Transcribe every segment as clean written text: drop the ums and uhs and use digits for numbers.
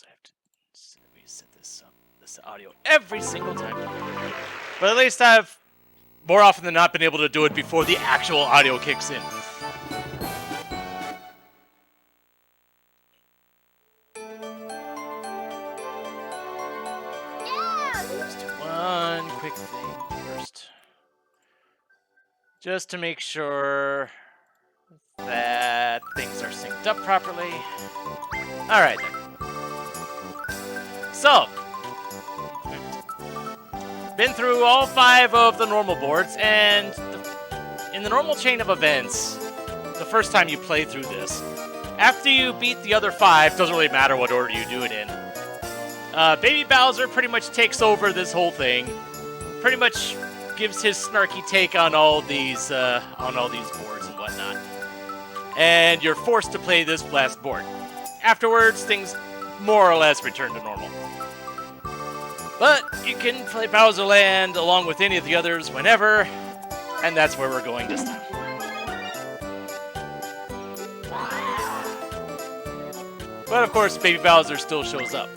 I have to reset this up, this audio every single time. But at least I've more often than not been able to do it before the actual audio kicks in. Let's do one quick thing first. Just to make sure that things are synced up properly. Alright then. So, been through all 5 of the normal boards, and in the normal chain of events, the first time you play through this, after you beat the other 5, doesn't really matter what order you do it in, Baby Bowser pretty much takes over this whole thing, pretty much gives his snarky take on all these boards and whatnot, and you're forced to play this last board. Afterwards, things more or less return to normal. But you can play Bowser Land along with any of the others whenever, and that's where we're going this time. But of course, Baby Bowser still shows up.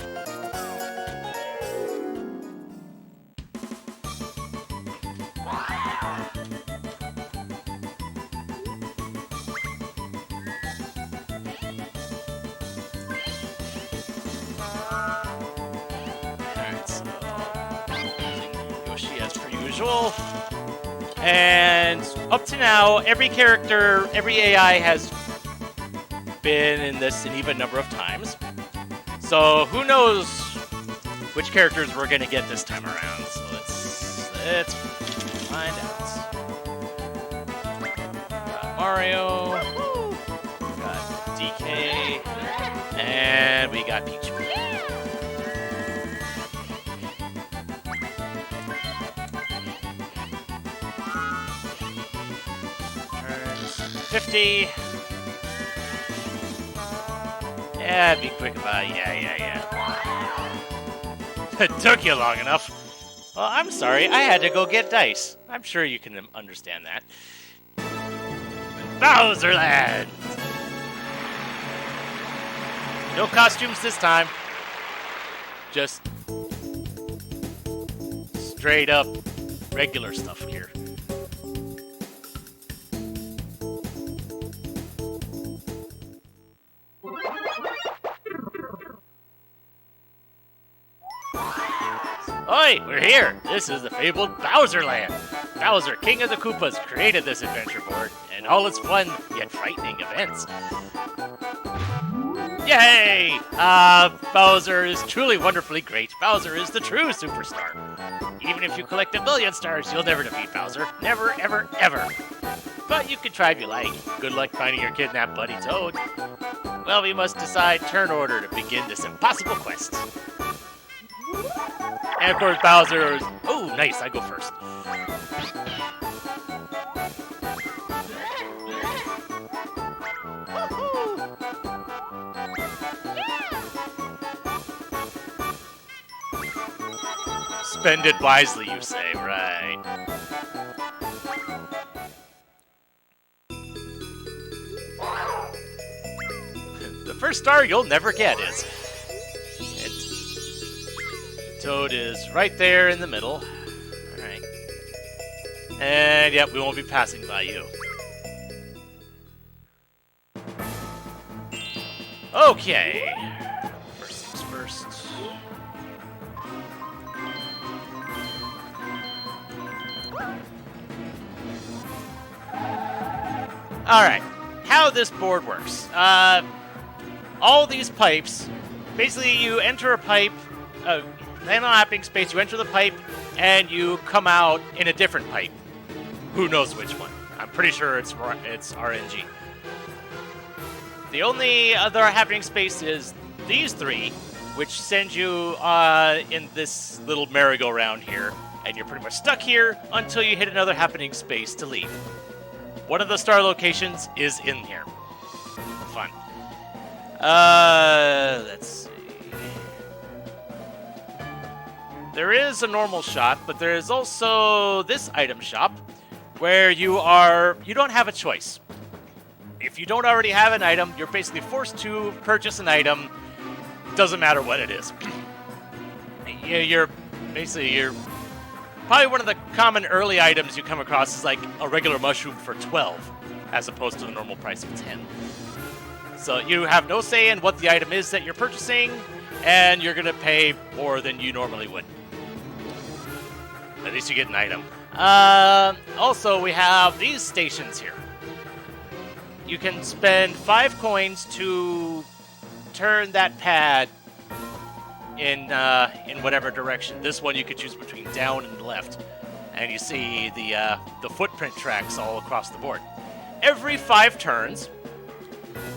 And up to now, every character, every AI has been in this an even number of times. So who knows which characters we're going to get this time around. So let's find out. Got Mario, got DK, and we got Peach. 50. Yeah, be quick about it. Yeah. It took you long enough. Well, I'm sorry. I had to go get dice. I'm sure you can understand that. Bowser Land! No costumes this time. Just straight up regular stuff here. Oi, we're here! This is the fabled Bowser Land. Bowser, King of the Koopas, created this adventure board, and all its fun, yet frightening events. Yay! Bowser is truly wonderfully great. Bowser is the true superstar. Even if you collect 1,000,000 stars, you'll never defeat Bowser. Never, ever, ever. But you can try if you like. Good luck finding your kidnapped buddy Toad. Well, we must decide turn order to begin this impossible quest. And of course, Bowser is... Oh, nice, I go first. Spend it wisely, you say, right. The first star you'll never get is... Toad is right there in the middle. Alright. And yep, we won't be passing by you. Okay. First things first. Alright. How this board works. All these pipes, basically you enter a pipe, land on a hopping space, you enter the pipe, and you come out in a different pipe. Who knows which one? I'm pretty sure it's RNG. The only other happening space is these 3, which send you in this little merry-go-round here, and you're pretty much stuck here until you hit another happening space to leave. One of the star locations is in here. Fun. Let's see. There is a normal shop, but there is also this item shop where you don't have a choice. If you don't already have an item, you're basically forced to purchase an item doesn't matter what it is. You're probably one of the common early items you come across is like a regular mushroom for 12, as opposed to the normal price of 10. So you have no say in what the item is that you're purchasing, and you're gonna pay more than you normally would. At least you get an item. Also, we have these stations here. You can spend 5 coins to turn that pad in whatever direction. This one you could choose between down and left, and you see the footprint tracks all across the board. Every 5 turns,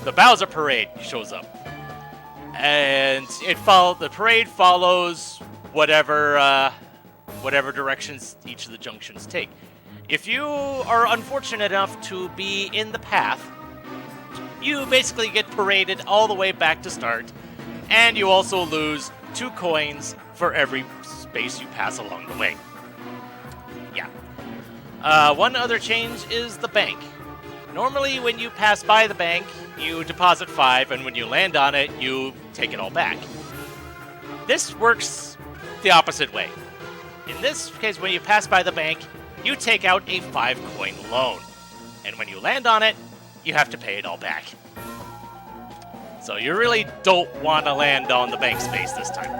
the Bowser Parade shows up, and the parade follows whatever directions each of the junctions take. If you are unfortunate enough to be in the path, you basically get paraded all the way back to start, and you also lose 2 coins for every space you pass along the way. Yeah. One other change is the bank. Normally, when you pass by the bank, you deposit 5, and when you land on it, you take it all back. This works the opposite way. In this case, when you pass by the bank, you take out a 5-coin loan. And when you land on it, you have to pay it all back. So you really don't want to land on the bank space this time.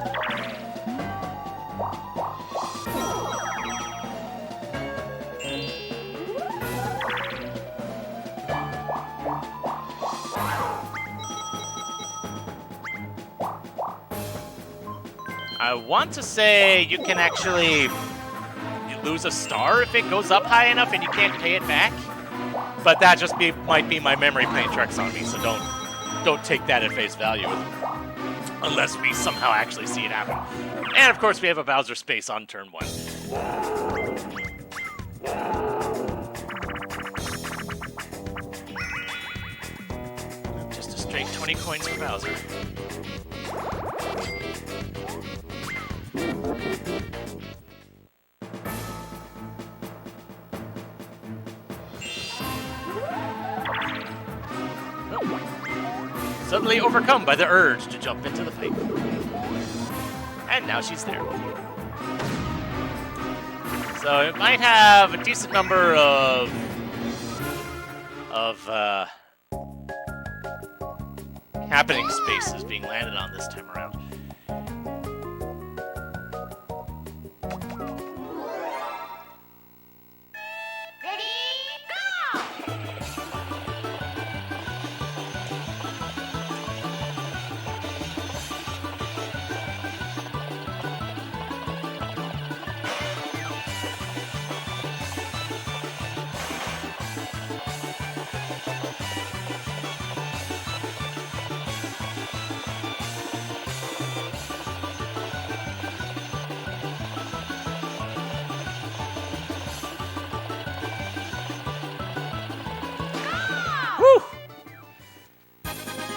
I want to say you can actually lose a star if it goes up high enough and you can't pay it back. But that just might be my memory playing tricks on me, so don't take that at face value unless we somehow actually see it happen. And of course we have a Bowser space on turn 1. Just a straight 20 coins for Bowser. Suddenly overcome by the urge to jump into the pipe. And now she's there. So it might have a decent number of happening spaces being landed on this time around.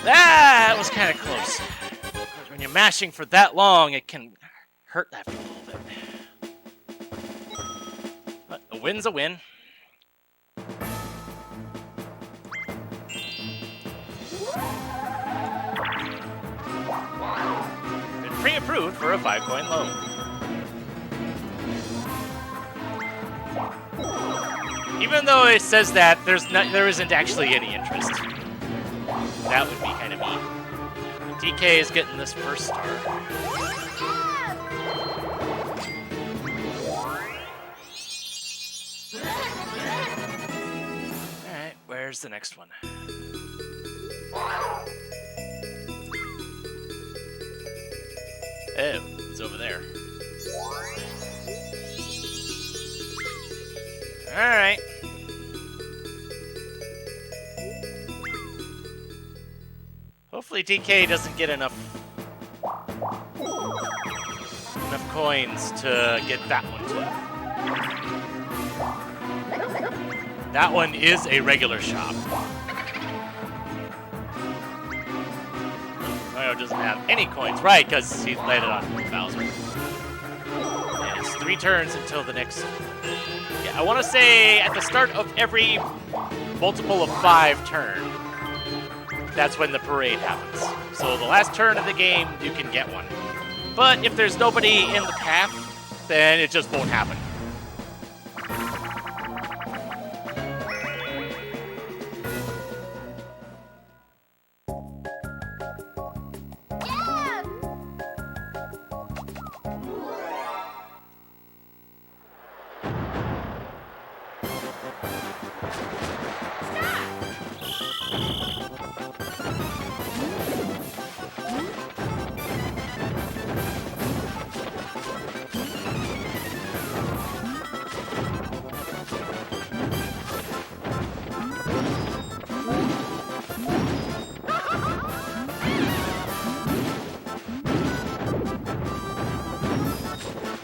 That was kind of close. Because when you're mashing for that long, it can hurt after a little bit. But a win's a win. Been pre-approved for a 5-coin loan. Even though it says that, there isn't actually any interest. That would be kind of mean. DK is getting this first star. Alright, where's the next one? Oh, it's over there. Alright. Hopefully DK doesn't get enough coins to get that one too. That one is a regular shop. Mario doesn't have any coins, right, because he landed on Bowser. And it's 3 turns until the next... Yeah, I want to say at the start of every multiple of 5 turn, that's when the parade happens. So the last turn of the game, you can get one. But if there's nobody in the path, then it just won't happen.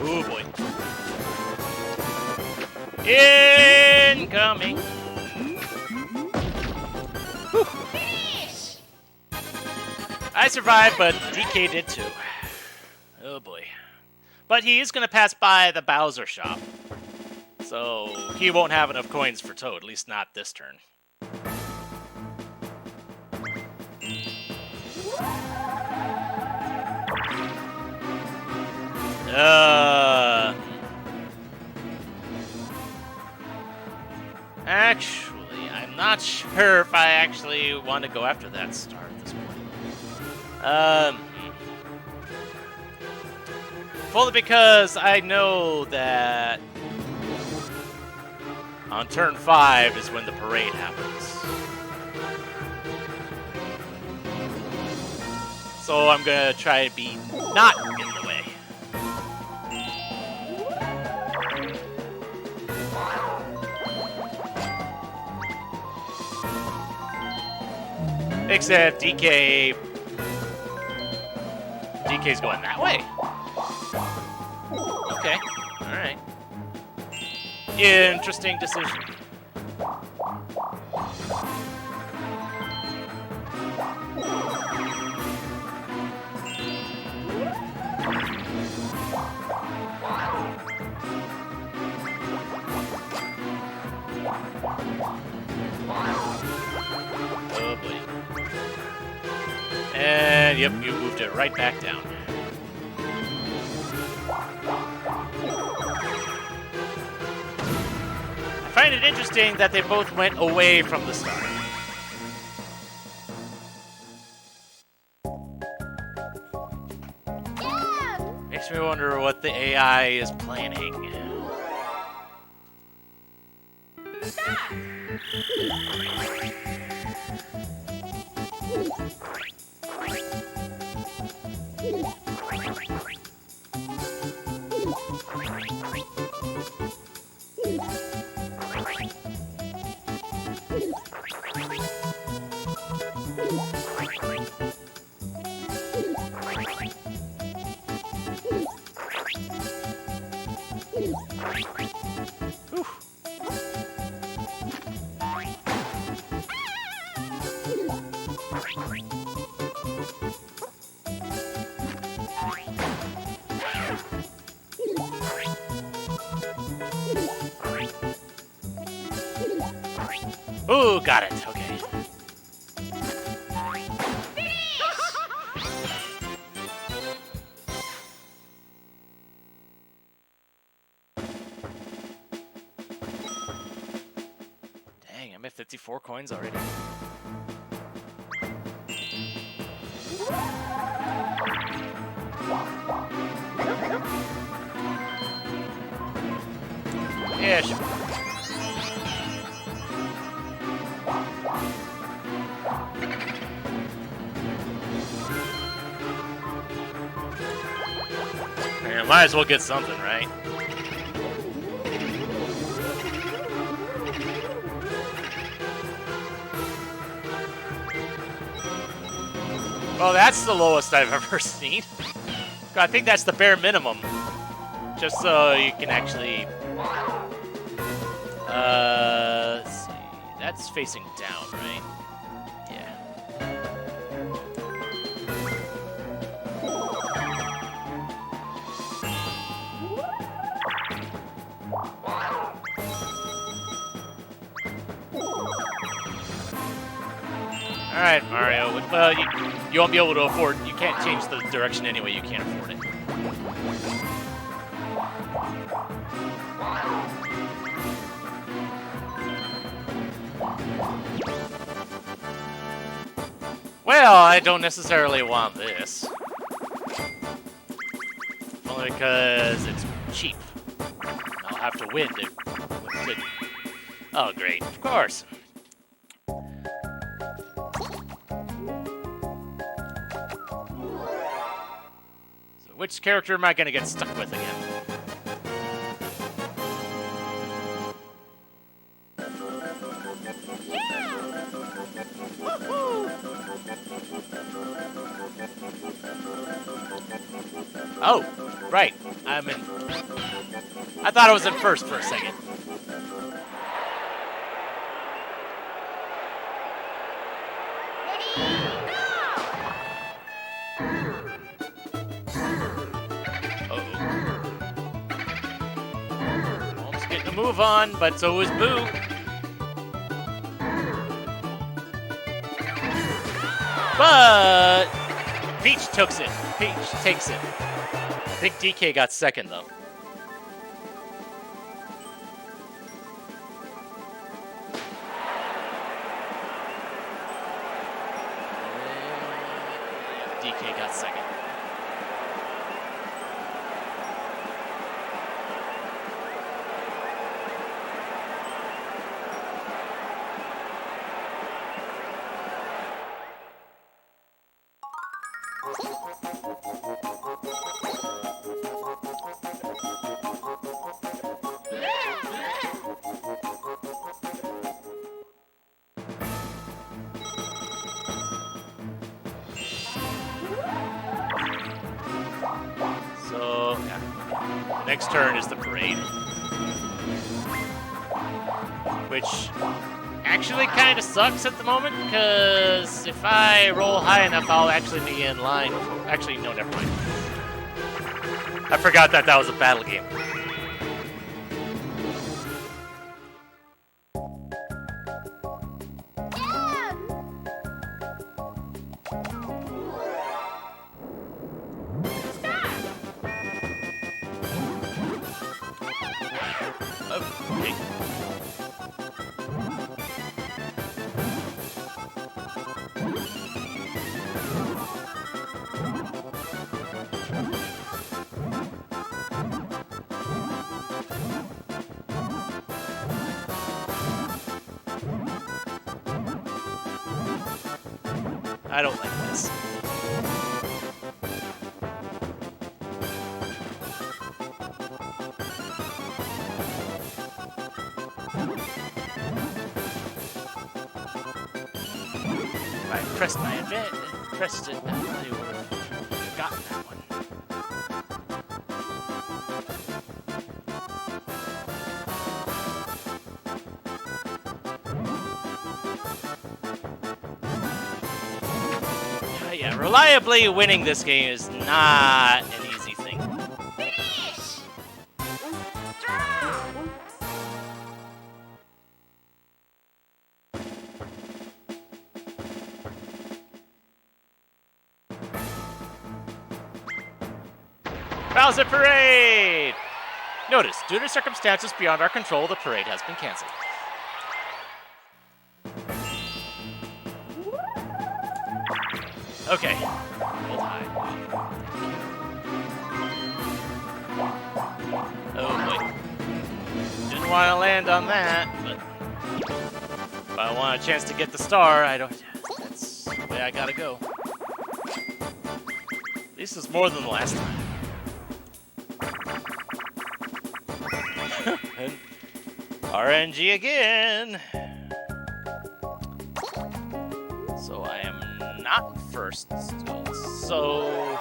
Oh boy. Incoming. Finish! I survived, but DK did too. Oh boy. But he is going to pass by the Bowser shop. So he won't have enough coins for Toad, at least not this turn. Actually, I'm not sure if I actually want to go after that star at this point. Fully because I know that on turn 5 is when the parade happens. So I'm gonna try to be not in the way. Except DK's going that way. Okay, alright. Interesting decision. Oh boy. And yep, you moved it right back down. I find it interesting that they both went away from the start. Yeah! Makes me wonder what the AI is planning. Stop! Ooh, got it. Okay. Dang, I'm at 54 coins already. Yeah, sure. Man, might as well get something, right? Well, that's the lowest I've ever seen. I think that's the bare minimum. Just so you can actually... let's see. That's facing down, right? Yeah. Alright, Mario. Well, you won't be able to afford... You can't change the direction anyway. You can't afford it. Well, I don't necessarily want this. Only because it's cheap. I'll have to win to... Oh, great. Of course. So which character am I going to get stuck with again? Oh, right. I'm in... I thought I was in first for a second. Almost getting a move on, but so is Boo. But Peach takes it. Peach takes it. I think DK got second, though. DK got second. So, yeah. The next turn is the parade. Which actually kind of sucks at the moment, because if I roll high enough, I'll actually be in line. Actually, no, never mind. I forgot that that was a battle game. Okay. I don't like this. If I pressed my advantage, pressed it, I probably would have gotten that one. Yeah, reliably winning this game is not an easy thing. Finish! Bowser Parade! Notice, due to circumstances beyond our control, the parade has been canceled. Okay. Hold high. Oh boy. Didn't want to land on that, but if I want a chance to get the star, I don't... That's the way I gotta go. At least it's more than the last time. And RNG again. So I am not first still. So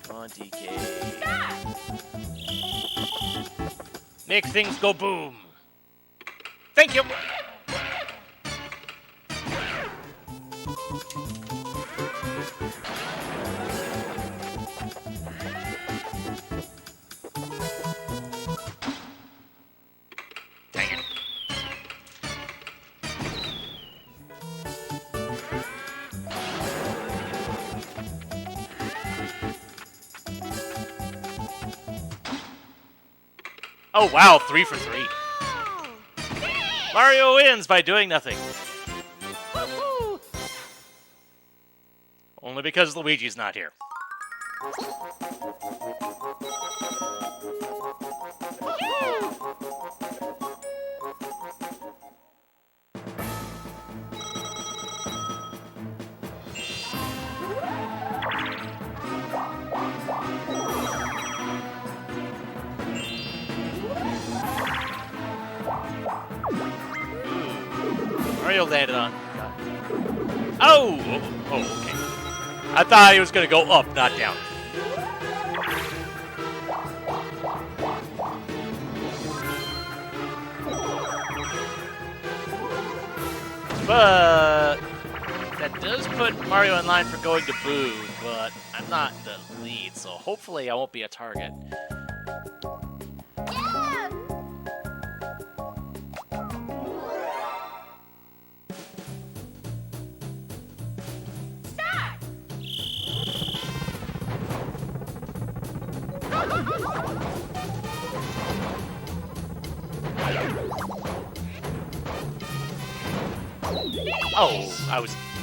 come on, DK. Make things go boom. Thank you. Oh, wow, 3 for 3. Mario wins by doing nothing. Only because Luigi's not here. Mario landed on. Oh! Oh, okay. I thought he was going to go up, not down. But that does put Mario in line for going to Boo, but I'm not in the lead, so hopefully I won't be a target. Oh,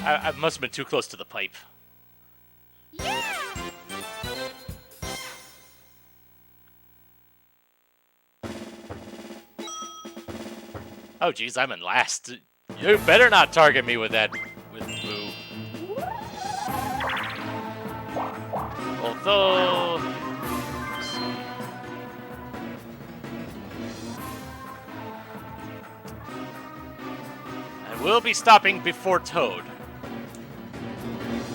I must have been too close to the pipe. Yeah. Oh, geez, I'm in last. You better not target me with that, with Boo. Although... I will be stopping before Toad.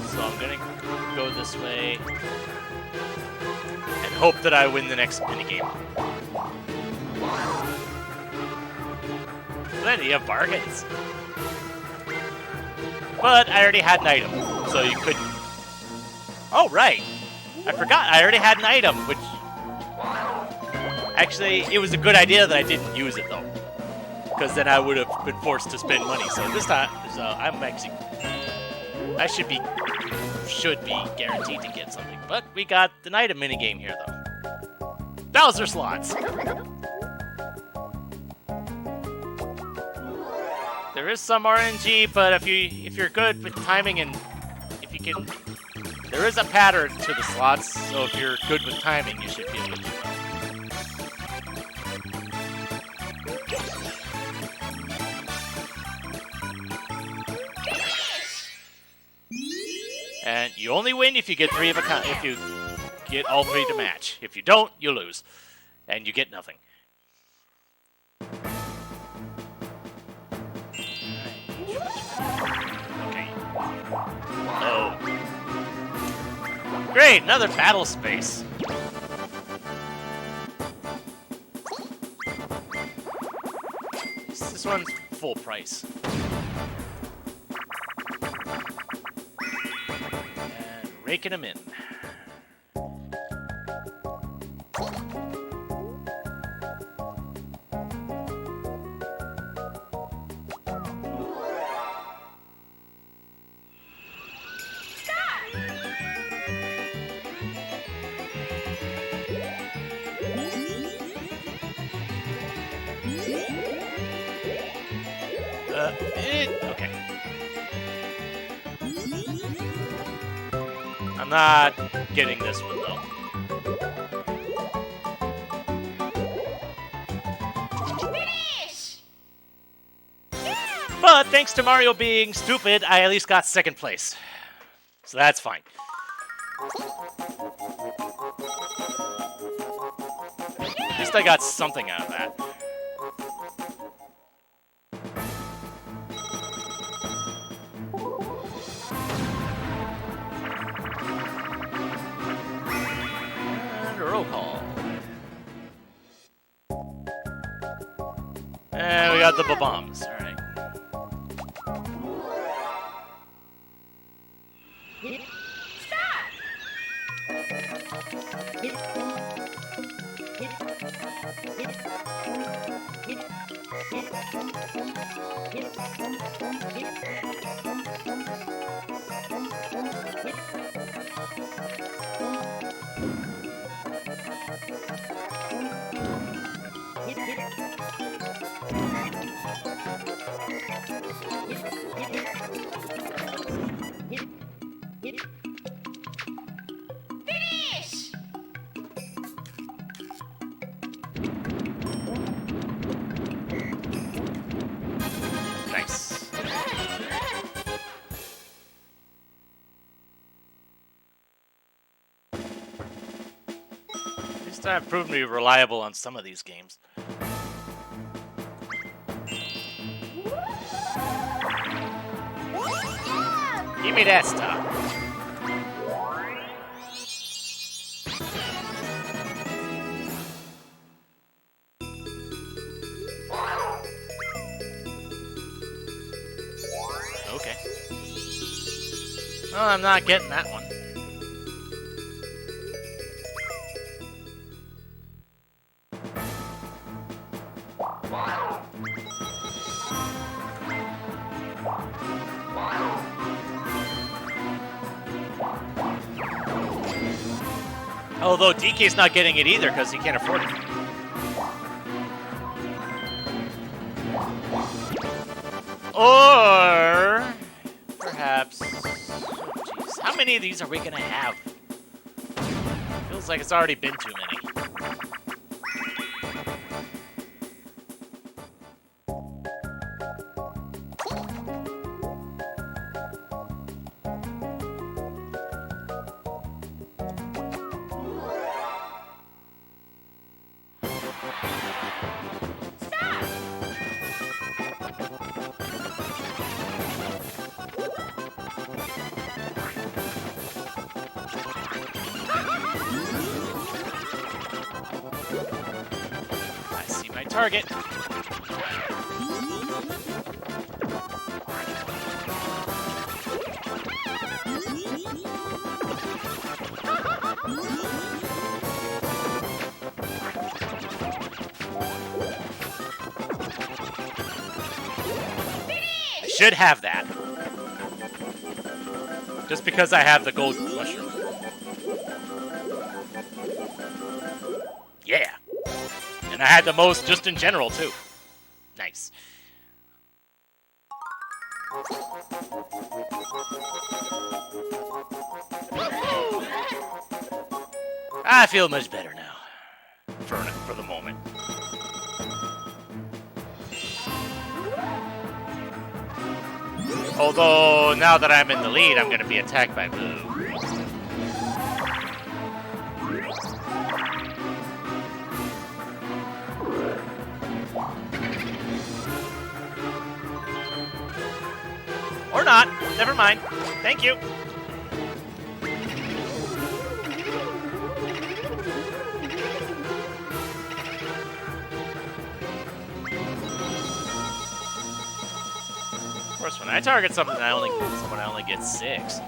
So I'm gonna go this way and hope that I win the next minigame. Plenty of bargains. But I already had an item, so you couldn't... Oh, right. I forgot, I already had an item, which... Actually, it was a good idea that I didn't use it, though. Because then I would have been forced to spend money. So this time, I'm actually... I should be guaranteed to get something. But we got an item minigame here, though. Bowser slots! There is some RNG, but if you're good with timing and if you can... There is a pattern to the slots, so if you're good with timing, you should be able to do well. And you only win if you get three of a kind. If you get all three to match. If you don't, you lose, and you get nothing. Okay. Oh. Great, another battle space. This one's full price. And raking them in. Okay. I'm not getting this one, though. Finish! But thanks to Mario being stupid, I at least got second place. So that's fine. At least I got something out of that. Roll call. And we got the bombs. All right. least I've proven to be reliable on some of these games. Give me that stuff. Okay. Well, I'm not getting that one. Although DK's not getting it either because he can't afford it. Or perhaps, oh geez, how many of these are we gonna have? Feels like it's already been too many. I see my target. I should have that. Just because I have the gold mushroom. Yeah. And I had the most just in general, too. Nice. I feel much better now. For the moment. Although, now that I'm in the lead, I'm going to be attacked by blue. Or not. Never mind. Thank you. Of course, when I target someone, I only get 6.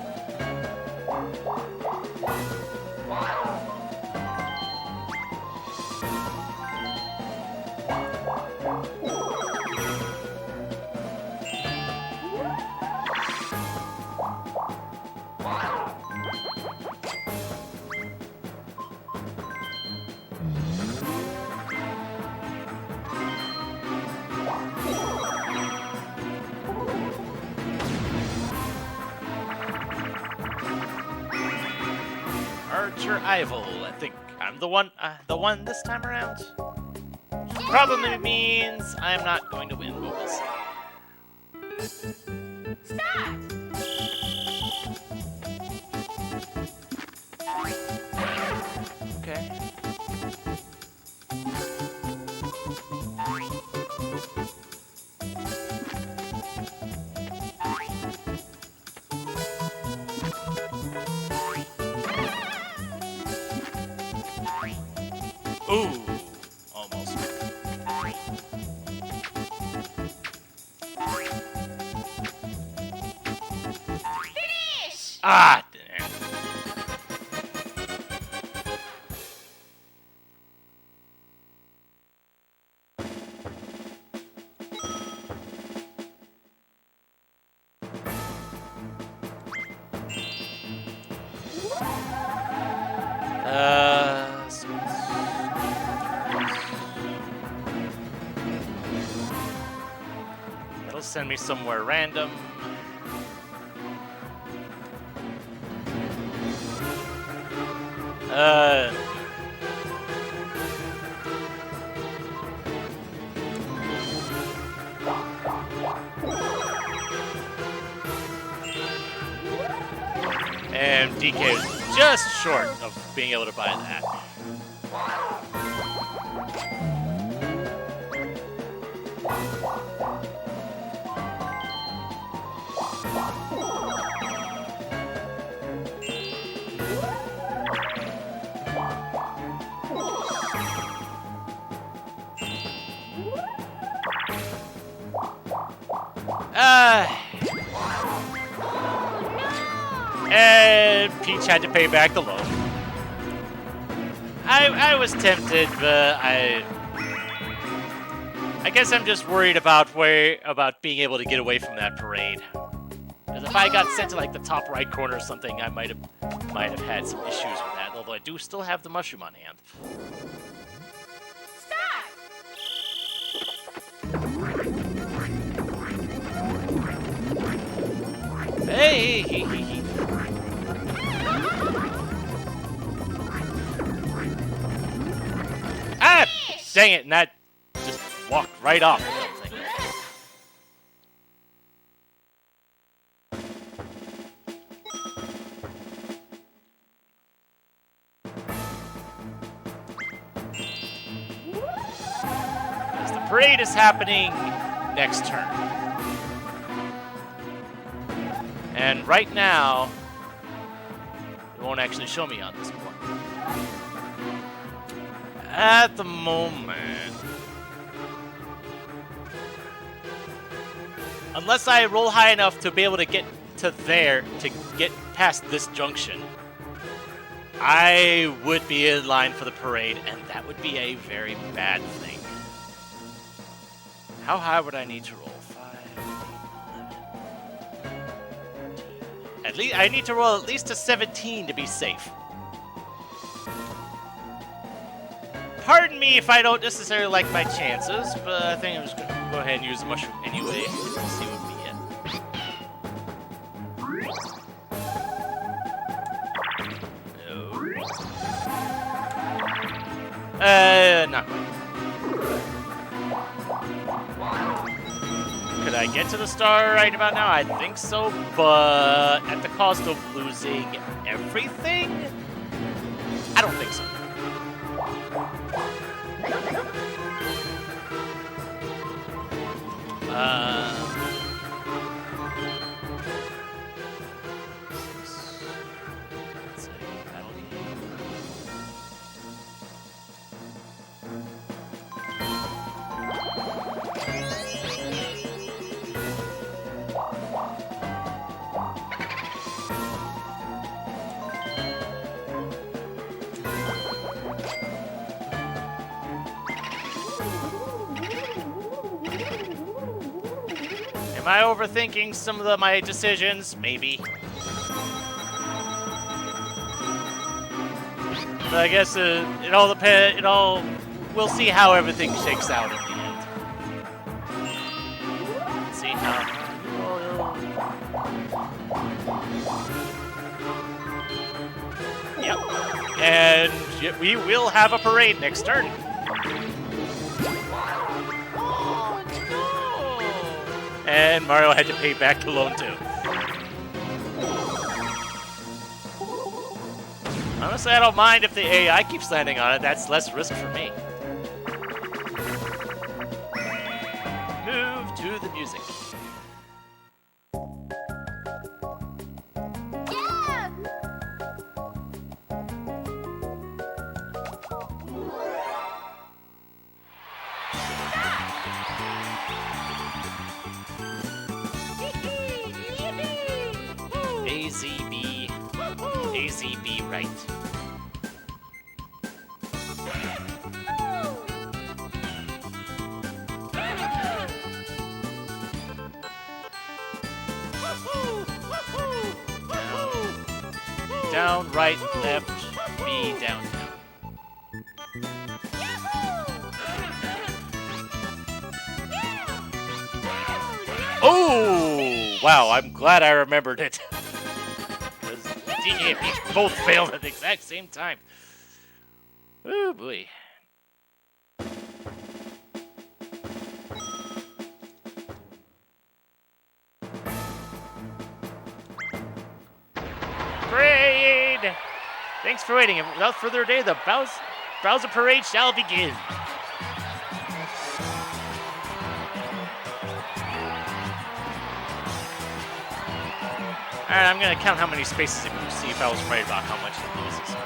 Archer Ival, I think I'm the one this time around. Which probably means I'm not going to win, but we'll see. Start! Okay. Ooh, almost. Finish! Ah, damn. That'll send me somewhere random. And DK is just short of being able to buy that. And Peach had to pay back the loan. I was tempted, but I guess I'm just worried about being able to get away from that parade. Because if I got sent to like the top right corner or something, I might have had some issues with that. Although I do still have the mushroom on hand. Stop! Hey! Ah! Dang it! And that just walked right off. As the parade is happening next turn. And right now, it won't actually show me on this one. At the moment, unless I roll high enough to be able to get to there, to get past this junction, I would be in line for the parade, and that would be a very bad thing. How high would I need to roll? 5, 8, 11. At least I need to roll at least a 17 to be safe. Pardon me if I don't necessarily like my chances, but I think I'm just going to go ahead and use the mushroom anyway and see what we get. No. Not quite. Could I get to the star right about now? I think so, but at the cost of losing everything? I don't think so. Let's see, battle game. Am I overthinking some of my decisions? Maybe. But I guess it all depends. We'll see how everything shakes out in the end. Let's see how. Yep. And we will have a parade next turn. And Mario had to pay back the loan too. Honestly, I don't mind if the AI keeps landing on it. That's less risk for me. Move to the music. Yeah! AZB. AZB right. Down, right, left, B, down, down. Oh! Wow, I'm glad I remembered it. Because D and Peach both failed at the exact same time. Oh boy. Parade! Thanks for waiting. And without further ado, the Bowser Parade shall begin. Alright, I'm gonna count how many spaces it moves, see if I was right about how much it loses.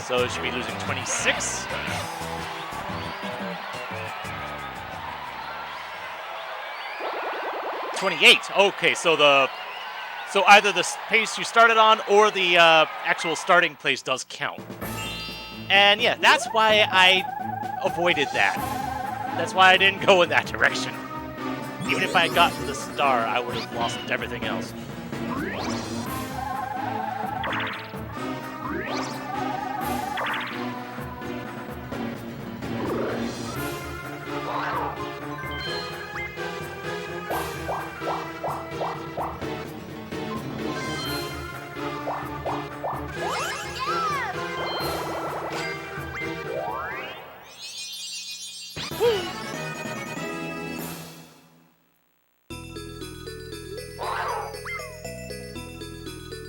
So it should be losing 26. Okay, so either the pace you started on or the actual starting place does count. And yeah, that's why I avoided that. That's why I didn't go in that direction. Even if I had gotten the star, I would have lost everything else.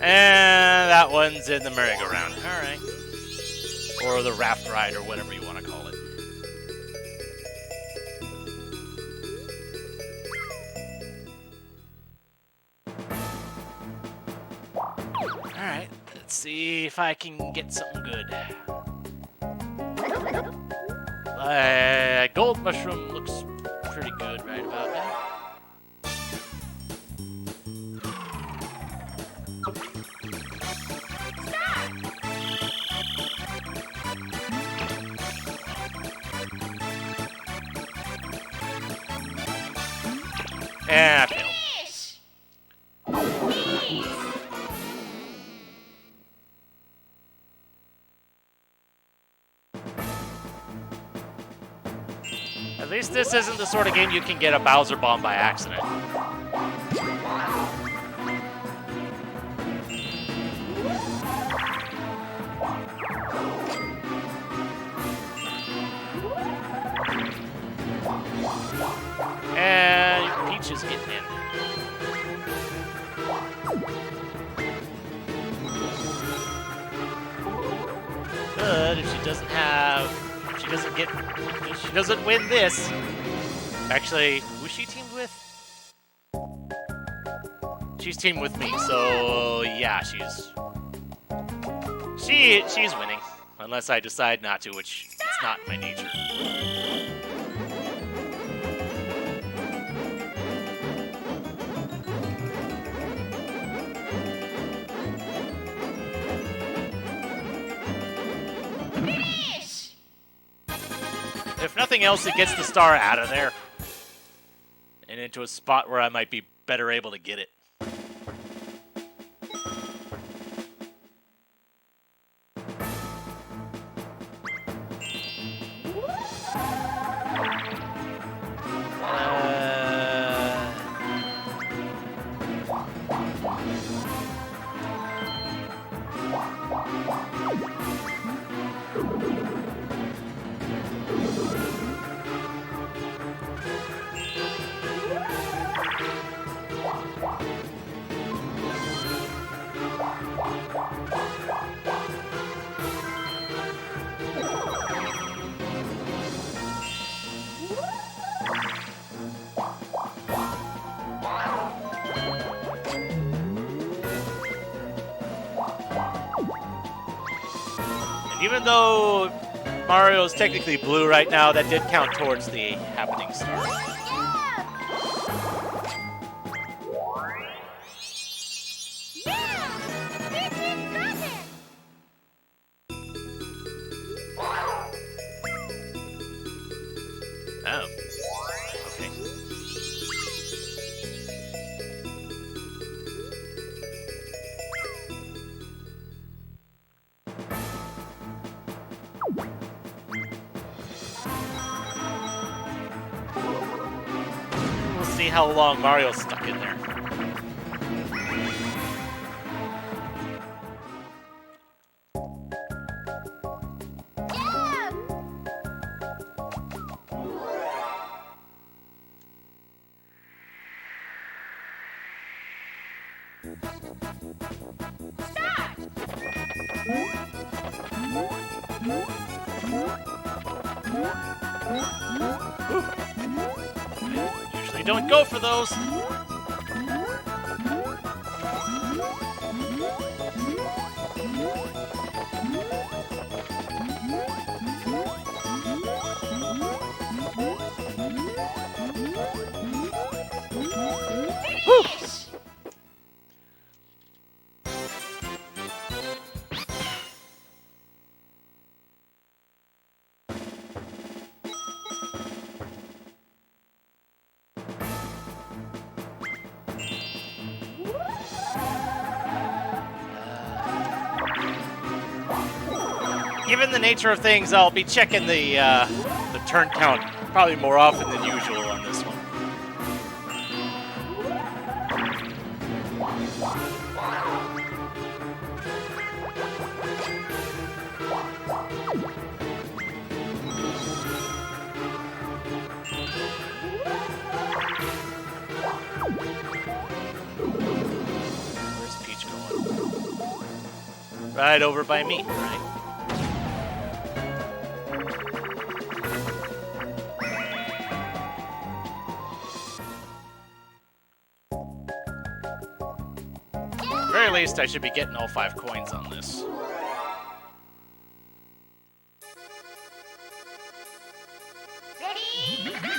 And that one's in the merry-go-round. All right. Or the raft ride, or whatever you want to call it. All right. Let's see if I can get something good. Gold mushroom looks pretty good right about now. And I failed. At least this isn't the sort of game you can get a Bowser bomb by accident. And Peach is getting in. But if she doesn't win this. Actually, who's she teamed with? She's teamed with me, so yeah, she's winning. Unless I decide not to, which is not my nature. If nothing else, it gets the star out of there and into a spot where I might be better able to get it. Even though Mario's technically blue right now, that did count towards the happening star. Oh. Okay. We'll see how long Mario's stuck in there. Usually don't go for those. given the nature of things, I'll be checking the turn count probably more often than usual on this one. Where's Peach going? Right over by me, right? At the very least, I should be getting all 5 coins on this. Ready? Go!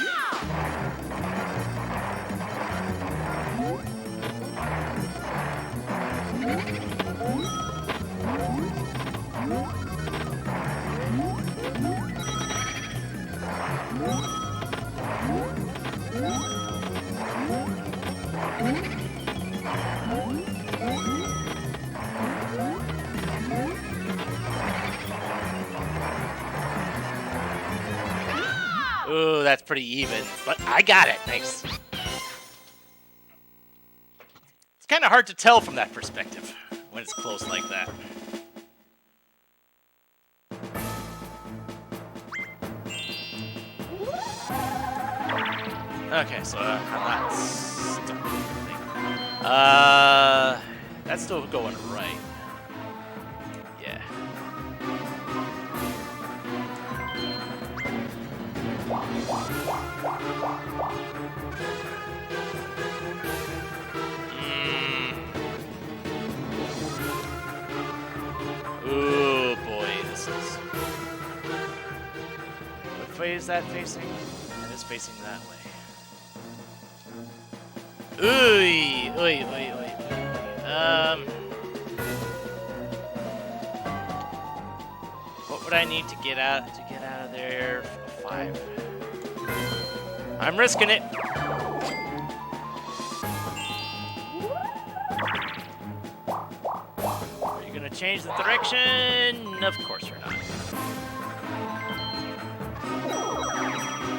Ooh, that's pretty even, but I got it. Nice. It's kind of hard to tell from that perspective when it's close like that. Okay, so I'm not stuck. That's still going right. Yeah. Ooh, boy, this is... What way is that facing? It is facing that way. Ooh, oy, oy, oy, oy. What would I need to get out of there? 5. I'm risking it. Are you gonna change the direction? Of course you're not.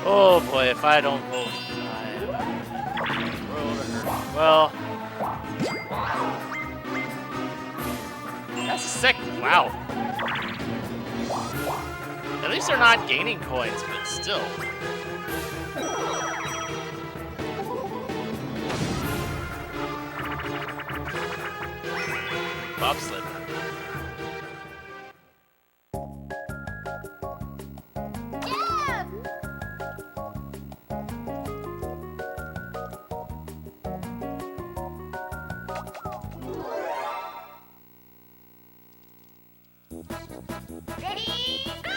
Oh boy, if I don't roll 5, well, that's a second. Wow. At least they're not gaining coins, but still. Bobsled. Yeah! Ready? Go!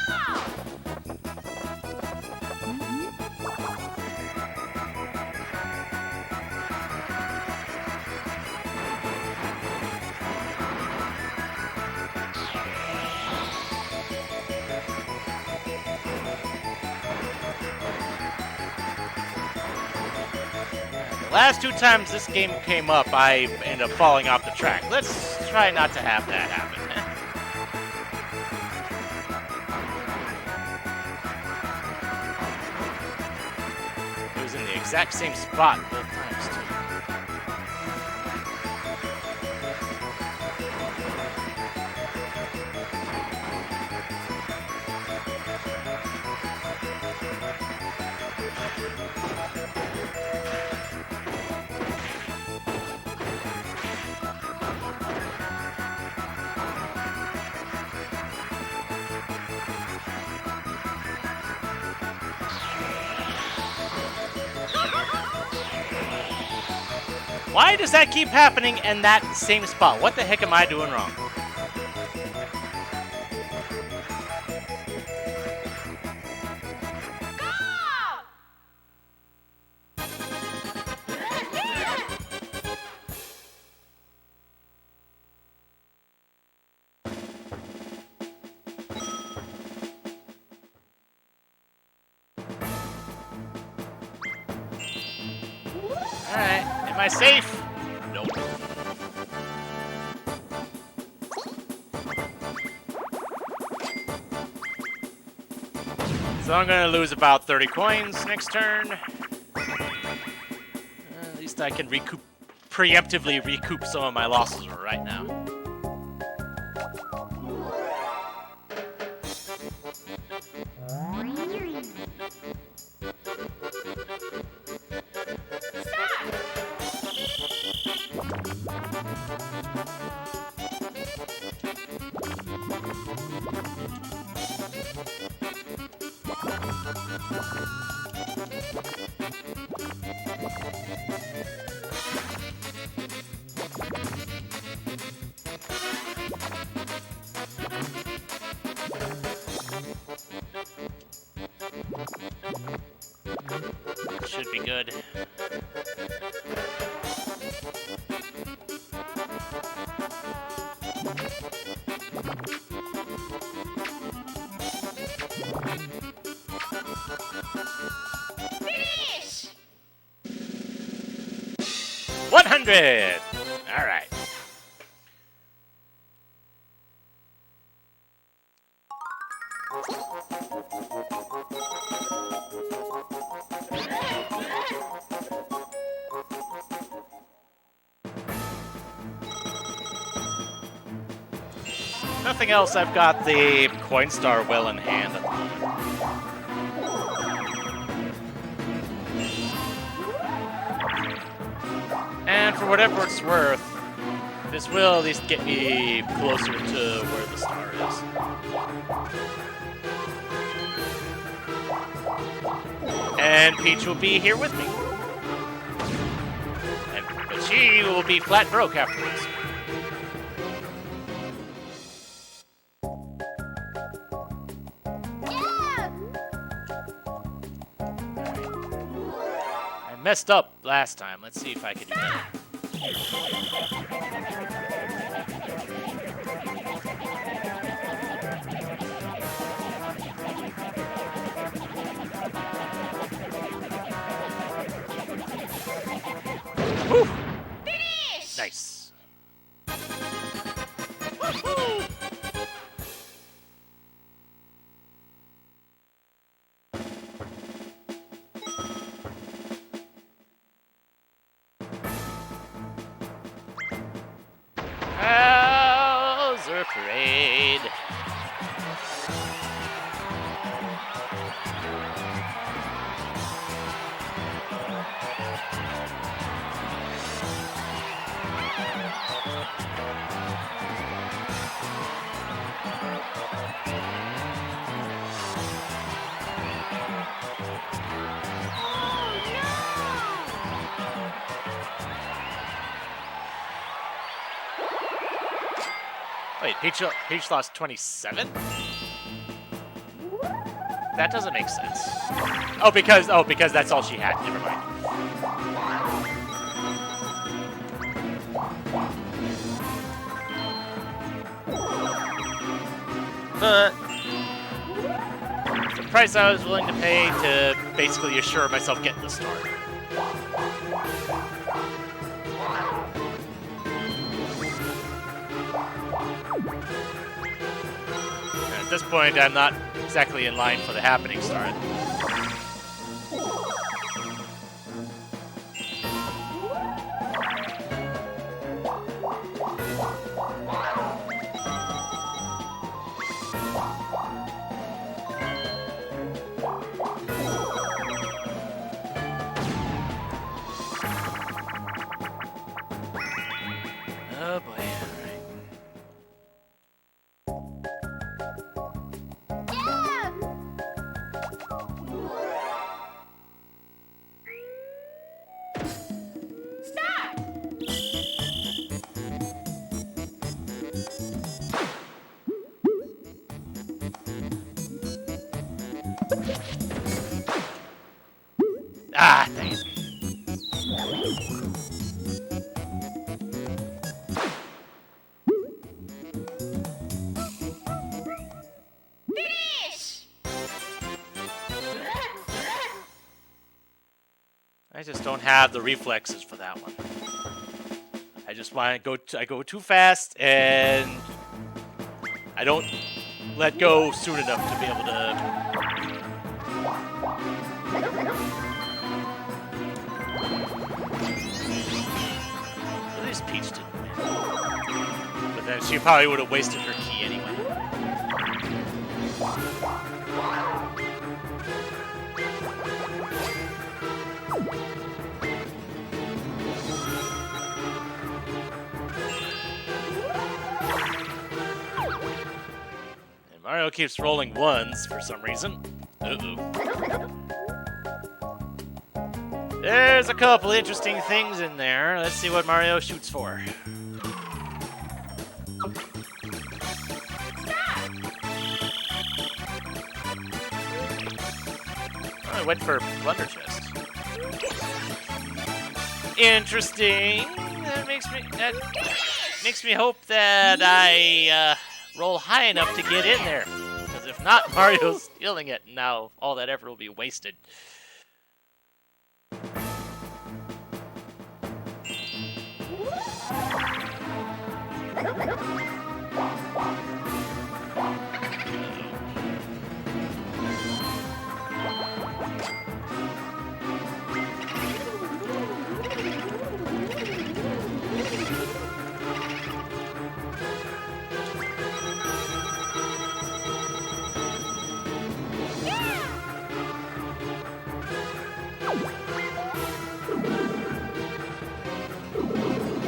The last 2 times this game came up, I ended up falling off the track. Let's try not to have that happen. It was in the exact same spot both times, too. Why does that keep happening in that same spot? What the heck am I doing wrong? Alright, am I safe? Nope. So I'm gonna lose about 30 coins next turn. At least I can preemptively recoup some of my losses right now. Should be good. Finish! 100! All right. Nothing else. I've got the coin star well in hand at the moment. And for whatever it's worth, this will at least get me closer to where the star is. And Peach will be here with me. But she will be flat broke afterwards. Messed up last time. Let's see if I can do that. Woo! Finish! Nice. Bowser Parade. Wait, Peach lost 27? That doesn't make sense. Oh, because that's all she had. Never mind. The price I was willing to pay to basically assure myself getting the start. At this point, I'm not exactly in line for the happening start. Oh boy. Ah, dang it. Finish! I just don't have the reflexes for that one. I just want to go. I go too fast, and I don't let go soon enough to be able to Peach didn't win. But then she probably would have wasted her key anyway. And Mario keeps rolling ones for some reason. Uh-oh. There's a couple interesting things in there. Let's see what Mario shoots for. Oh, I went for Plunder Chest. Interesting. That makes me hope that I roll high enough to get in there. Because if not, Mario's stealing it. Now all that effort will be wasted.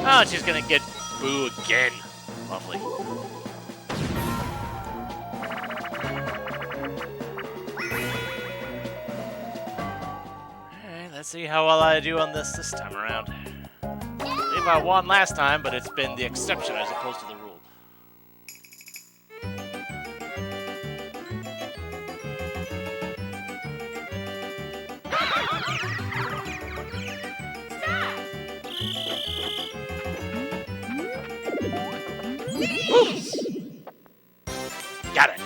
Oh, she's gonna get Boo again. Lovely. Alright, let's see how well I do on this time around. I believe I won last time, but it's been the exception as opposed to the rule. Woo! Got it.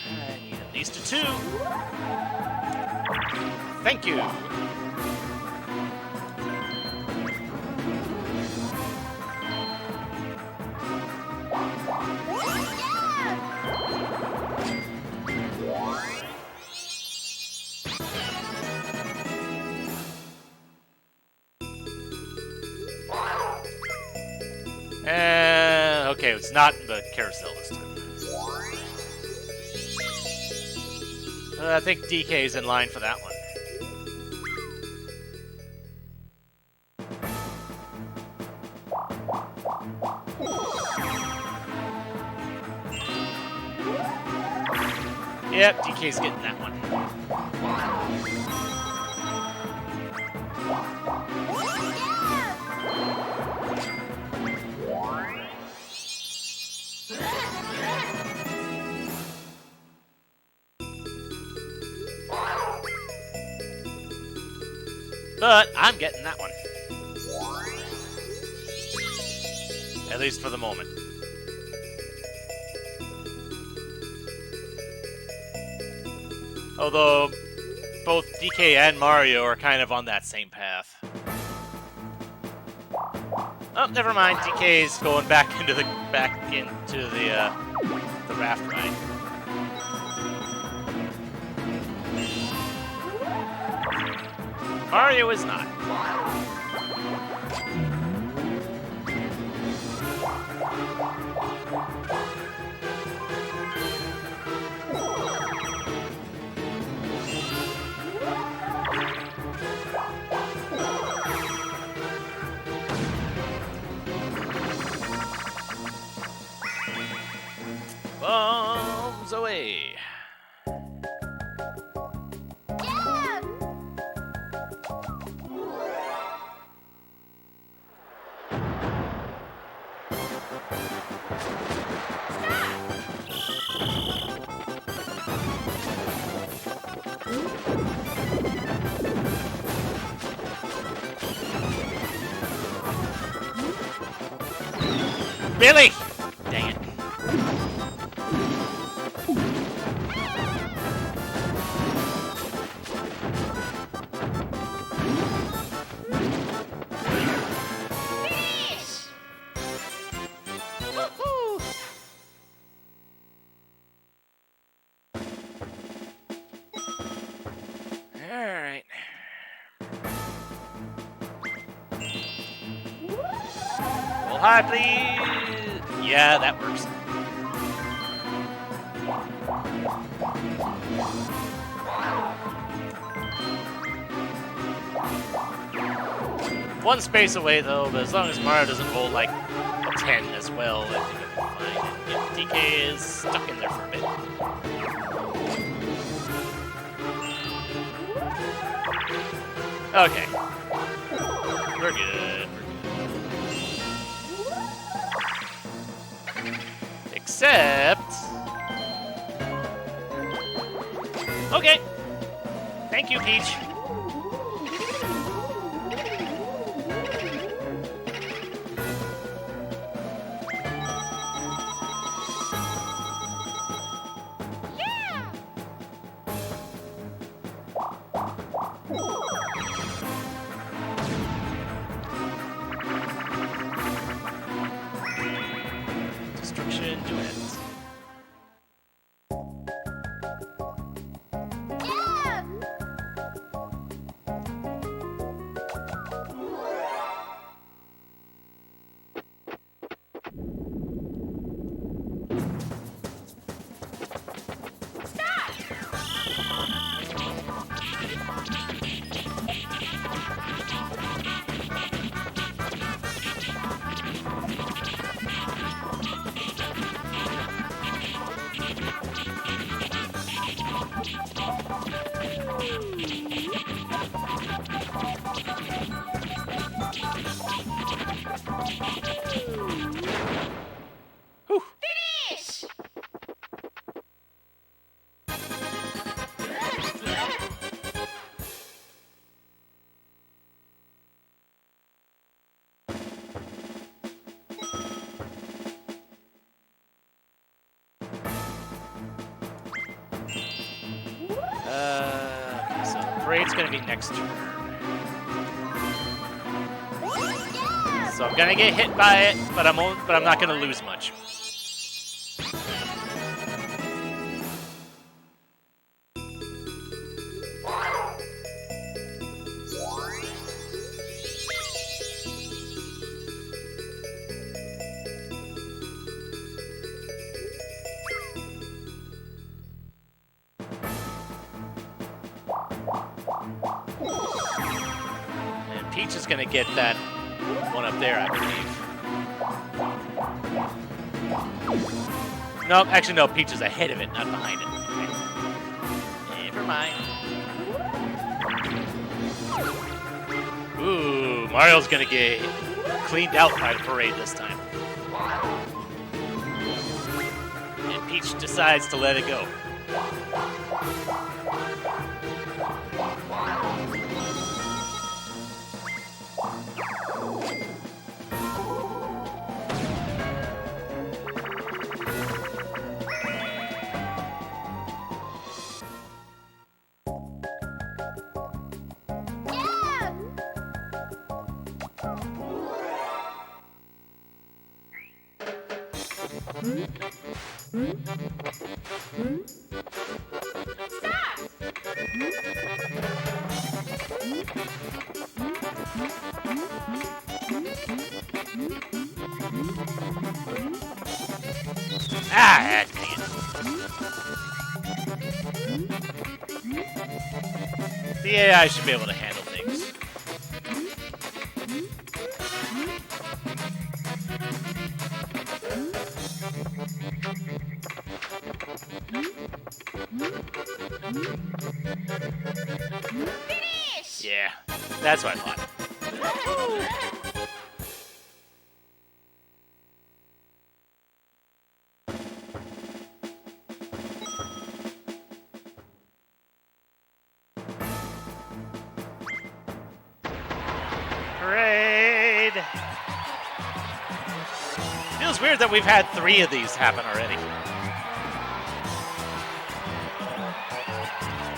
I need at least a 2. Thank you. Okay, it's not the carousel this time. I think DK is in line for that one. Yep, DK's getting that one. But I'm getting that one. At least for the moment. Although both DK and Mario are kind of on that same path. Oh, never mind. DK's going back into the raft ride. Mario is not. Bombs away. Billy! Dang it. Alright. Roll high, please. Yeah, that works. One space away, though, but as long as Mario doesn't roll, like, a 10 as well, I think it'll be fine. Yeah, DK is stuck in there for a bit. Okay. We're good. Except... Okay. Thank you, Peach. Destruction duets. Yeah! Whew. Finish! So Parade's gonna be next turn. Yeah! So I'm gonna get hit by it, but I'm not gonna lose much. And Peach is gonna get that one up there, I believe. No, actually no, Peach is ahead of it, not behind it. Okay. Never mind. Ooh, Mario's gonna get cleaned out by the Parade this time. And Peach decides to let it go. Yeah! Ah, dang it. The AI should be able to handle things. Finish! Yeah, that's what I thought. Parade! Feels weird that we've had 3 of these happen already.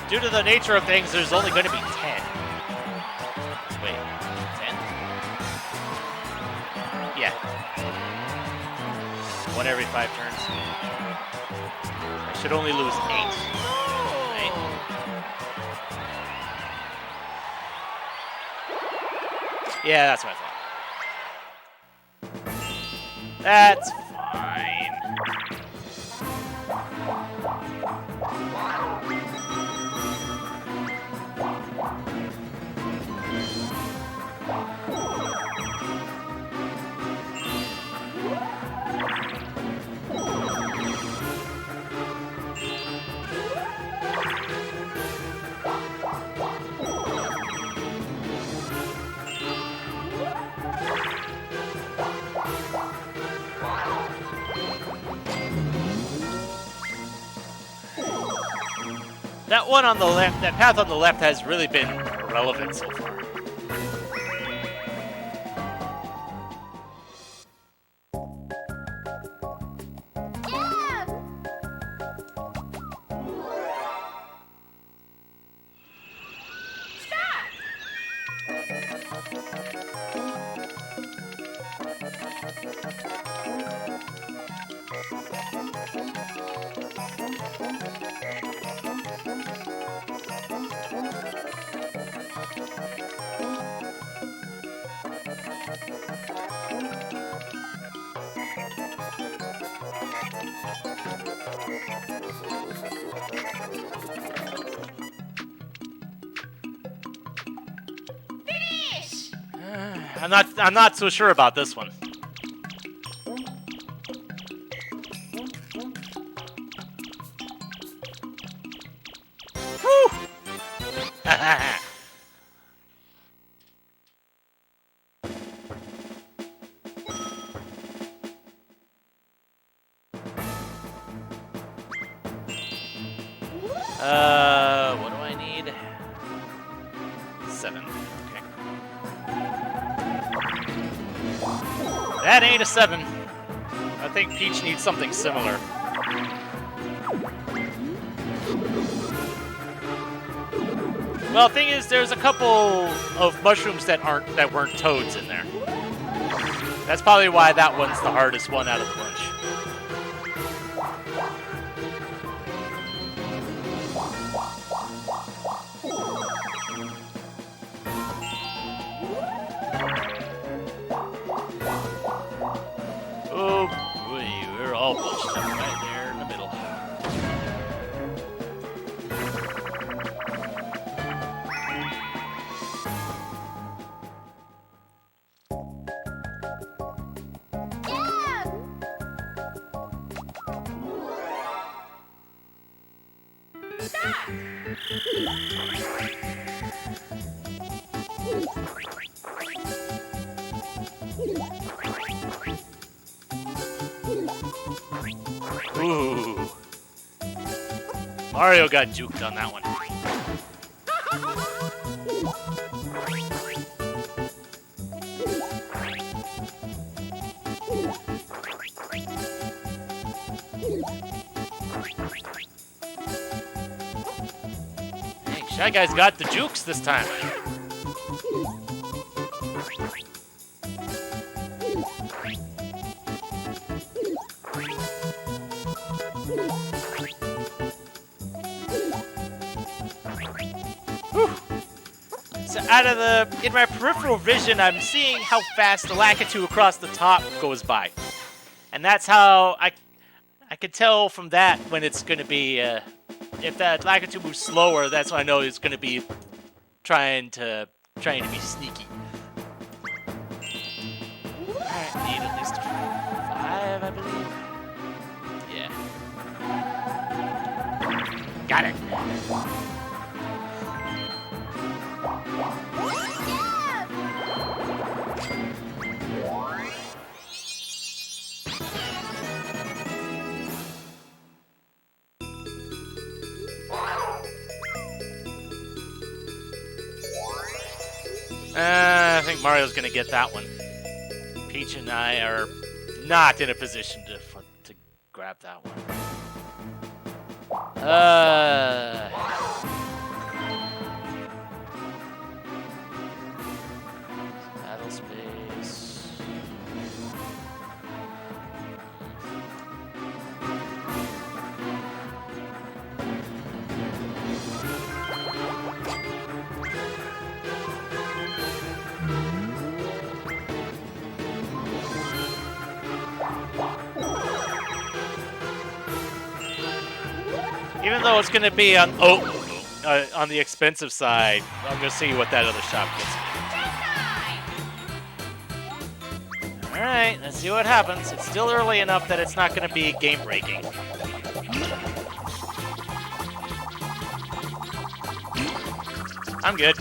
Due to the nature of things, there's only going to be 10. Wait, 10? Yeah. 1 every 5 turns. I should only lose 8. Right? Yeah, that's what I thought. That's fine. That one on the left, that path on the left has really been relevant so far. Finish! I'm not so sure about this one. Whew! What do I need? 7. Okay. That ain't a 7. I think Peach needs something similar. Well, the thing is, there's a couple of mushrooms that weren't toads in there. That's probably why that one's the hardest one out of the bunch. Oh boy, we're all bunched up right there in the middle. Ooh. Mario got juked on that one. Dang, Shy Guy's got the jukes this time. So out of in my peripheral vision, I'm seeing how fast the Lakitu across the top goes by. And that's how I could tell from that when it's going to be, if that Lakitu moves slower, that's when I know it's going to be trying to be sneaky. Alright, need at least 5, I believe. Yeah. Got it. I think Mario's gonna get that one. Peach and I are not in a position to grab that one. Battle space. Even though it's going to be on the expensive side, I'm going to see what that other shop gets me. Alright, let's see what happens. It's still early enough that it's not going to be game-breaking. I'm good.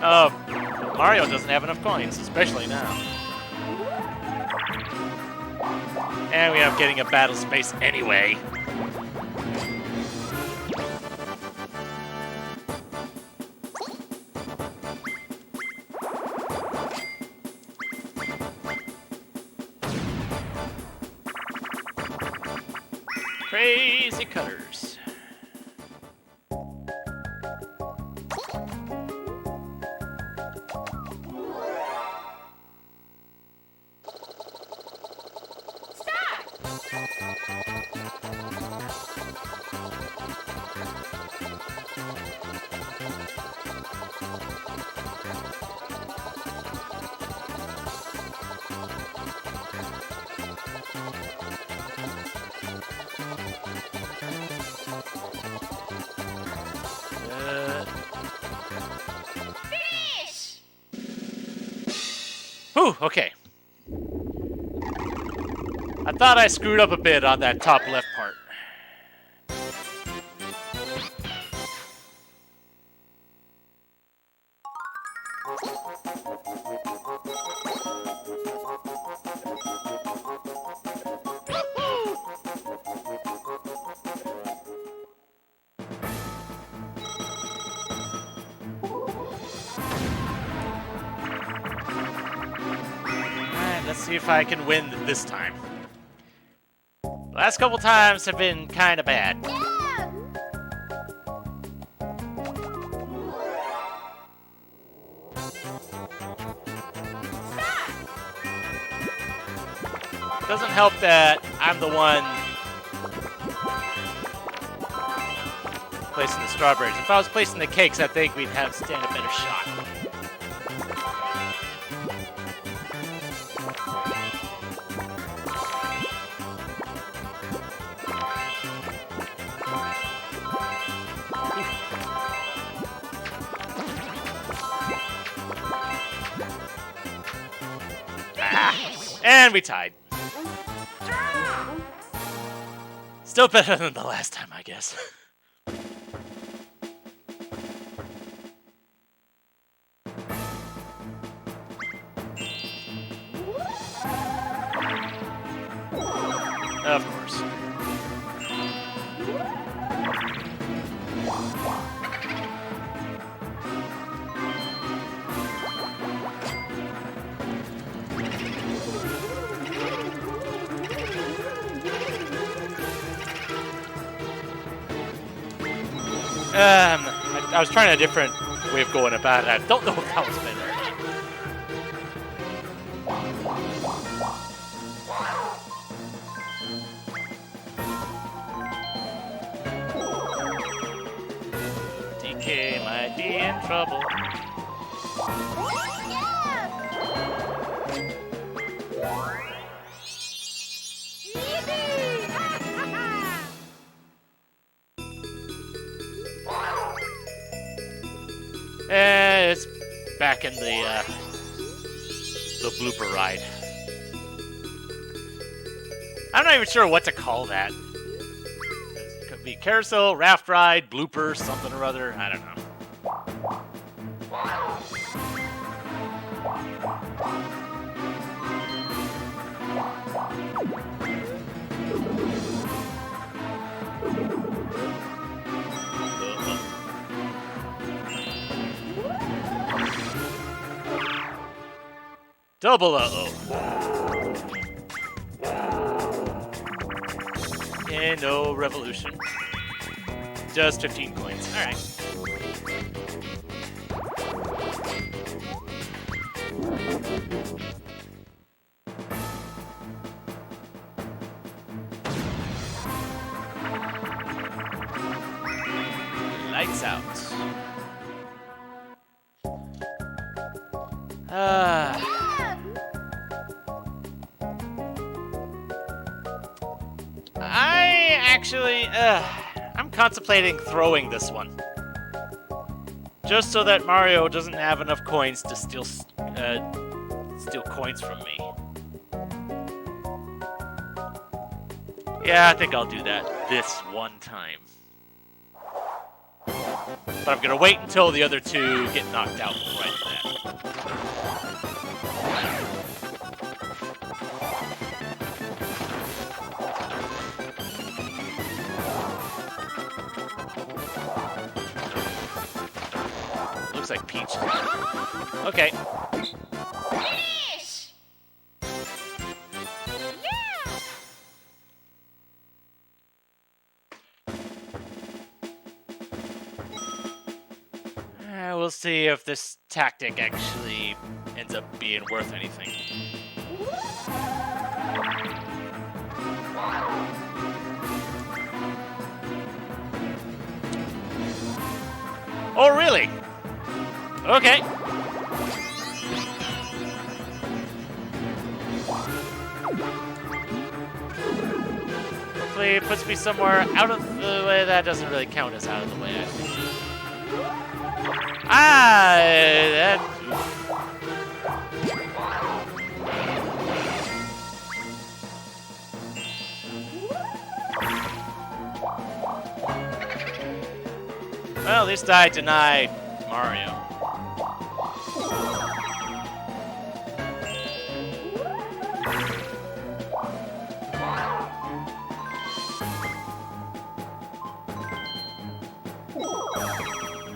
Oh, Mario doesn't have enough coins, especially now. And we end up getting a battle space anyway. Crazy cutters. Finish! Whew, okay. I thought I screwed up a bit on that top left part. Alright, let's see if I can win this time. The last couple times have been kind of bad. Yeah! Doesn't help that I'm the one placing the strawberries. If I was placing the cakes, I think we'd have stand a better shot. And we tied. Still better than the last time, I guess. Of course. I was trying a different way of going about it. I don't know if that was better. DK might be in trouble. It's back in the blooper ride. I'm not even sure what to call that. It could be carousel, raft ride, blooper, something or other. I don't know. Double uh-oh. And no revolution. Just 15 coins. Alright. lights out. I'm contemplating throwing this one. Just so that Mario doesn't have enough coins to steal coins from me. Yeah, I think I'll do that this one time. But I'm gonna wait until the other two get knocked out before I do that. Looks like Peach. Okay. Finish! Yeah! We'll see if this tactic actually ends up being worth anything. Oh, really? Okay. Hopefully it puts me somewhere out of the way. That doesn't really count as out of the way, I think. That... Well, at least I denied Mario.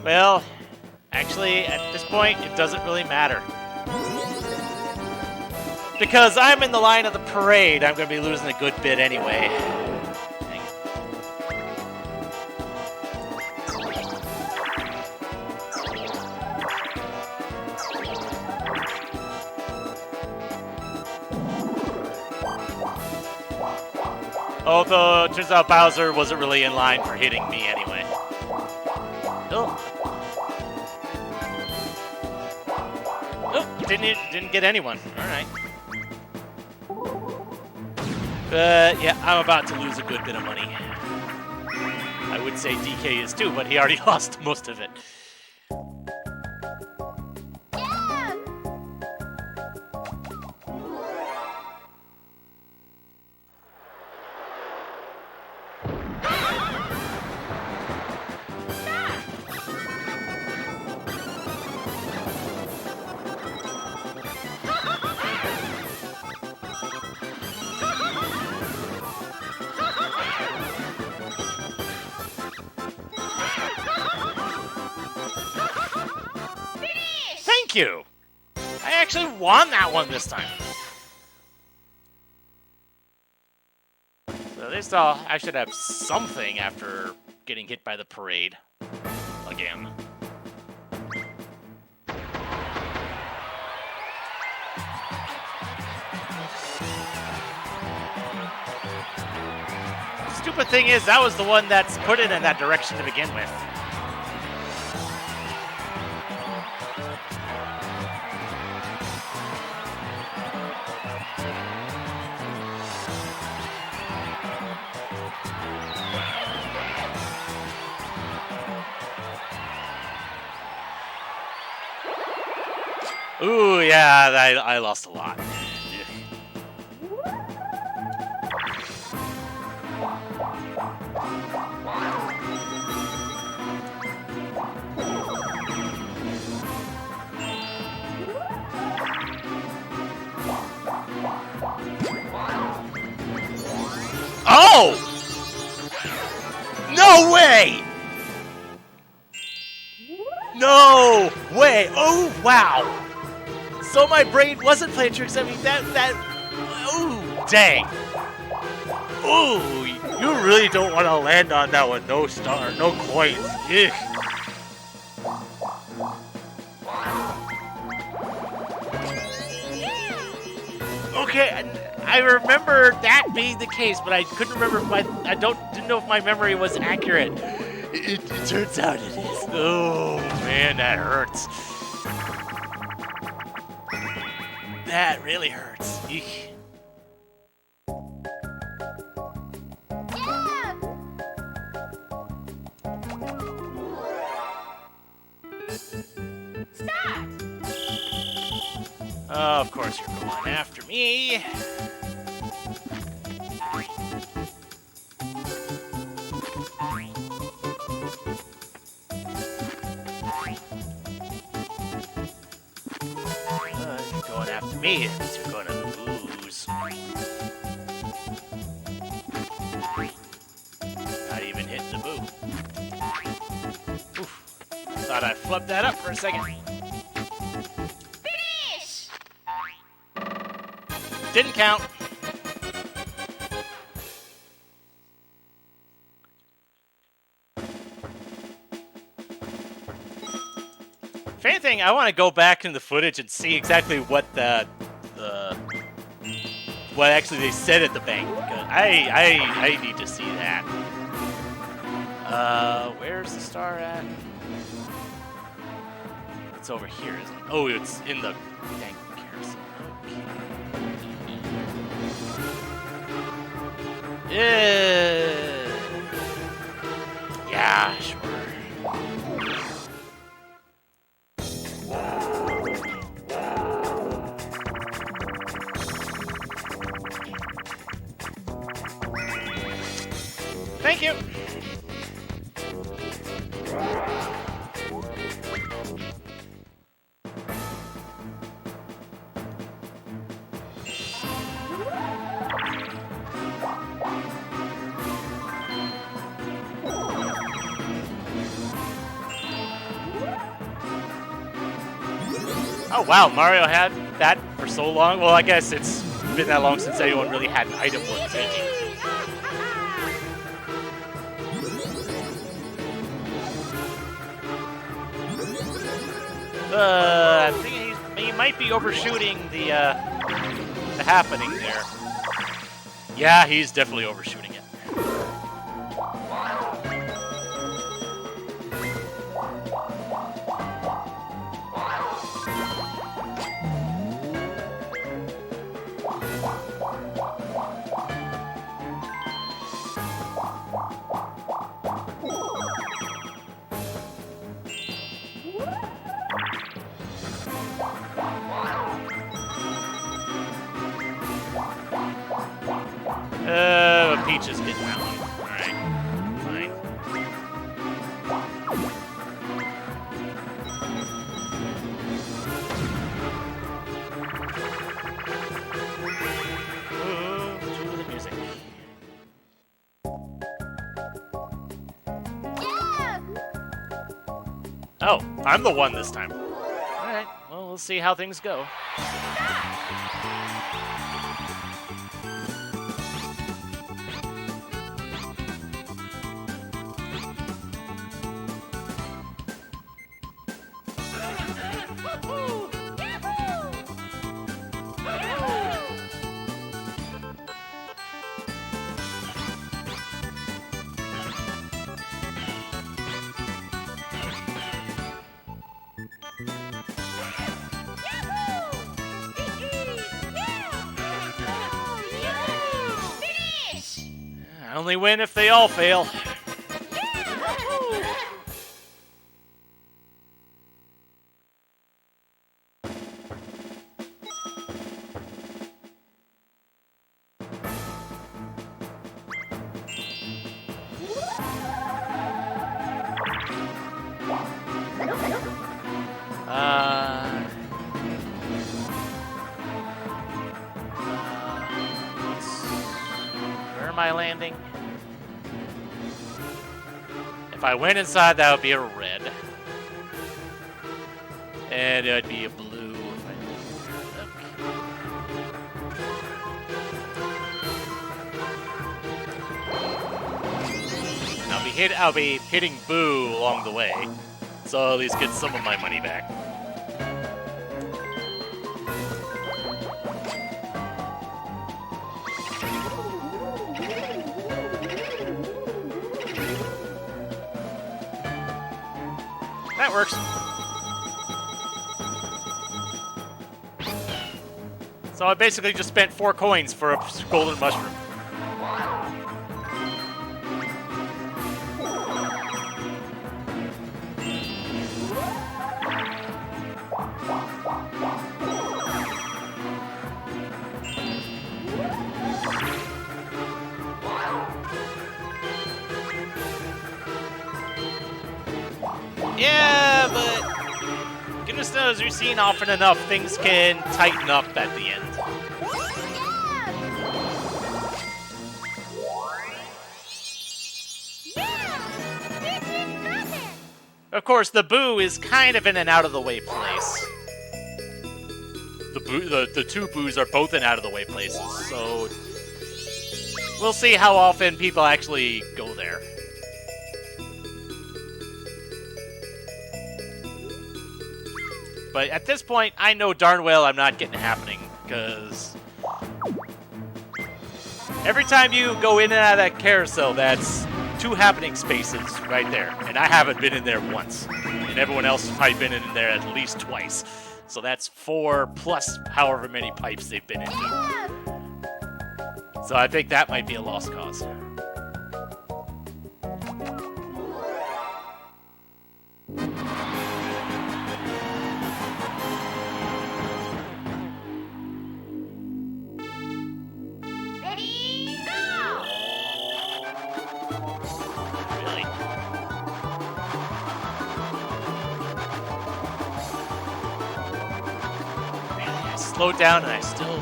Well, actually, at this point, it doesn't really matter. Because I'm in the line of the parade, I'm going to be losing a good bit anyway. Although, it turns out Bowser wasn't really in line for hitting me anyway. Oh. Oh, didn't get anyone. Alright. But, yeah, I'm about to lose a good bit of money. I would say DK is too, but he already lost most of it. Thank you! I actually won that one this time. So at least I should have something after getting hit by the parade. Again. Stupid thing is, that was the one that's put it in that direction to begin with. Ooh, yeah, I lost a lot. Oh! No way! No way! Oh, wow! So my brain wasn't playing tricks. I mean, ooh, dang. Ooh, you really don't want to land on that one. No star, no coins. Ugh. Okay, I remember that being the case, but I couldn't remember if didn't know if my memory was accurate. It turns out it is. Oh, man, that hurts. That really hurts. Eek. Yeah! Start! Oh, of course you're going after me. You're going after me, it means you're going to lose. Not even hitting the boo. Oof. Thought I flipped that up for a second. Finish! Didn't count. If anything, I want to go back in the footage and see exactly what what actually they said at the bank. Because I need to see that. Where's the star at? It's over here, isn't it? Oh, it's in the bank carousel. Okay. Yeah, sure. Thank you. Oh wow, Mario had that for so long? Well, I guess it's been that long since anyone really had an item worth taking. I think he might be overshooting the happening there. Yeah, he's definitely overshooting it. Peach is getting that one. Alright, fine. Ooh, to the music. Yeah! Oh, I'm the one this time. Alright, well, we'll see how things go. Finish! I only win if they all fail. Where am I landing? If I went inside, that would be a red. And it would be a blue if I did. I'll be hitting Boo along the way. So I'll at least get some of my money back. works. So I basically just spent 4 coins for a golden mushroom. Yeah, but goodness knows we've seen often enough things can tighten up at the end. Of course, the Boo is kind of in an out-of-the-way place. The 2 Boos are both in out-of-the-way places, so we'll see how often people actually go there. But at this point, I know darn well I'm not getting it happening, because every time you go in and out of that carousel, that's 2 happening spaces right there. And I haven't been in there once. And everyone else has probably been in there at least twice. So that's 4 plus however many pipes they've been into. So I think that might be a lost cause. Ready, go! Really? Man, I slowed down and I still...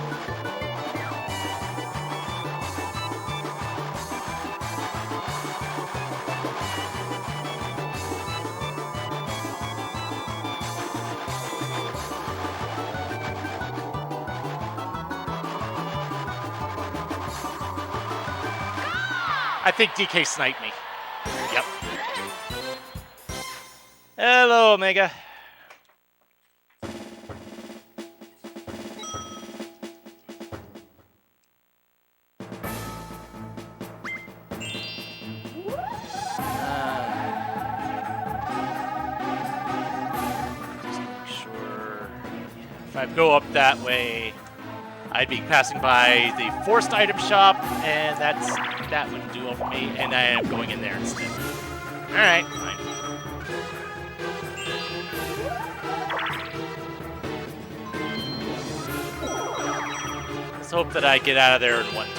I think DK sniped me. Yep. Hello, Omega. Just make sure. If I go up that way, I'd be passing by the forced item shop, and that wouldn't do it for me, and I am going in there instead. Alright, fine. Let's hope that I get out of there in 1 turn.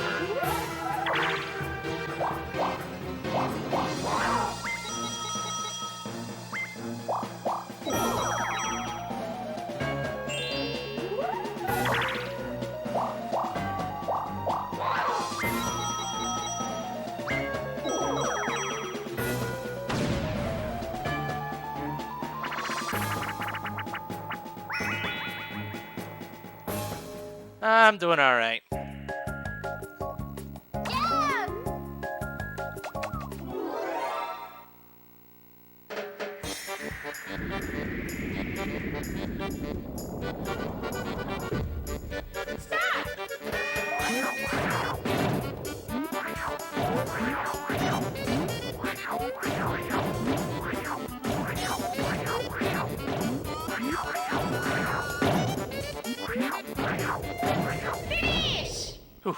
I'm doing all right. Finish! Whew.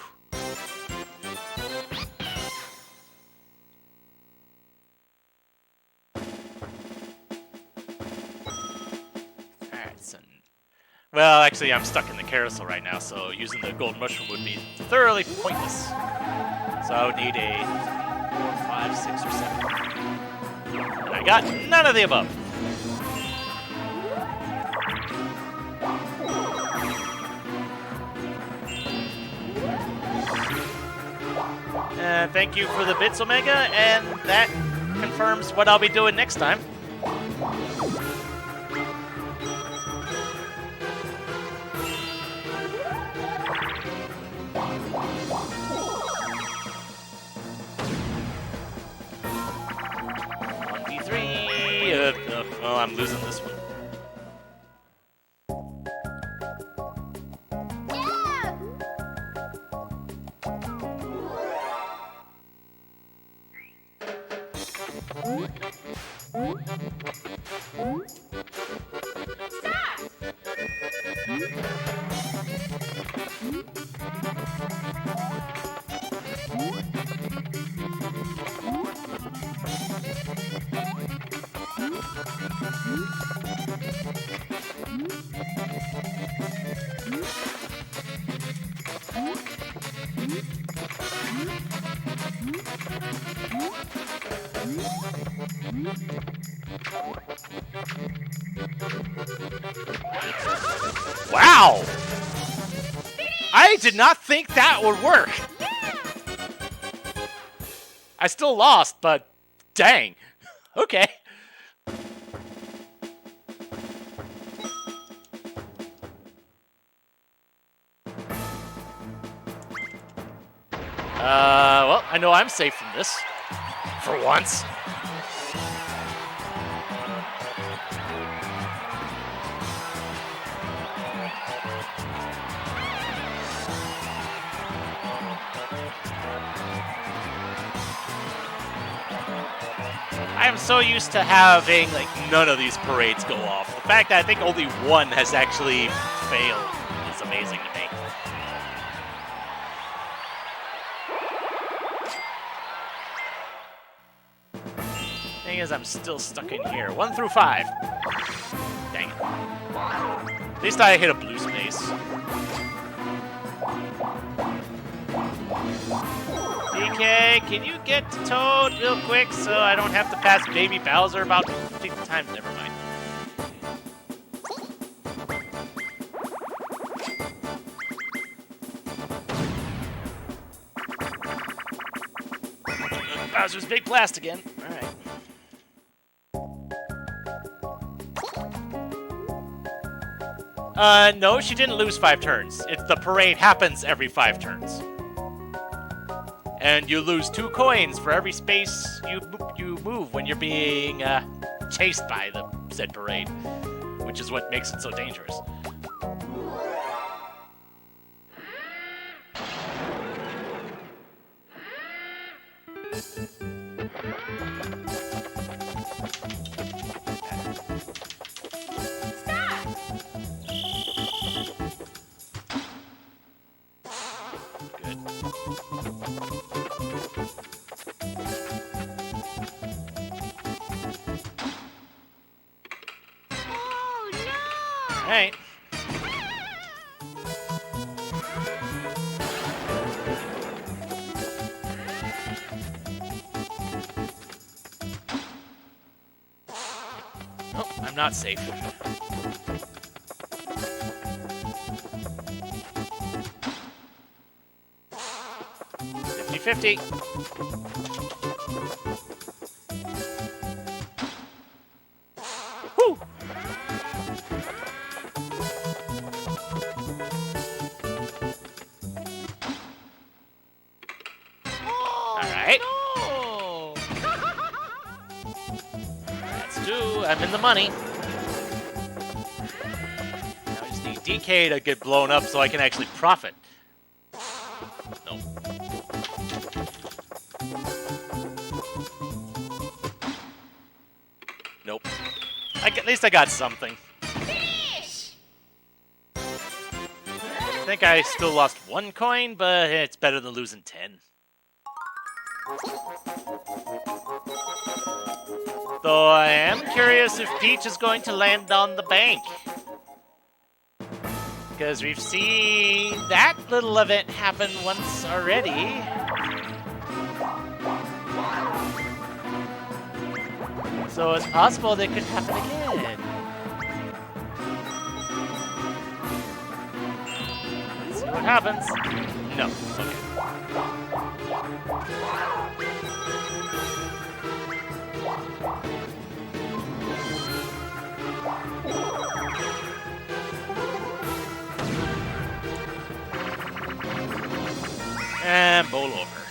Alright, so... Well, actually, I'm stuck in the carousel right now, so using the golden mushroom would be thoroughly pointless. So I would need a 4, 5, 6, or 7. And I got none of the above. Thank you for the bits, Omega, and that confirms what I'll be doing next time. Well, I'm losing this one. Wow! I did not think that would work. I still lost, but dang. Okay. Well, I know I'm safe from this. For once. I am so used to having, like, none of these parades go off. The fact that I think only one has actually failed is amazing to me. Thing is, I'm still stuck in here. 1 through 5. Dang it. At least I hit a blue space. DK, can you get to Toad real quick so I don't have to pass Baby Bowser about 50 times? Never mind. Bowser's Big Blast again. Alright. No, she didn't lose 5 turns. The parade happens every 5 turns. And you lose 2 coins for every space you move when you're being chased by the said parade, which is what makes it so dangerous. Alright. Oh, I'm not safe. 50-50. Whew! Alright. No. That's 2. I'm in the money. Now I just need DK to get blown up so I can actually profit. Nope. Nope. At least I got something. Finish. I think I still lost 1 coin, but it's better than losing 10. Though I am curious if Peach is going to land on the bank. Because we've seen that little event happen once already. So it's possible that it could happen again. Let's see what happens. No. Okay. And bowl over.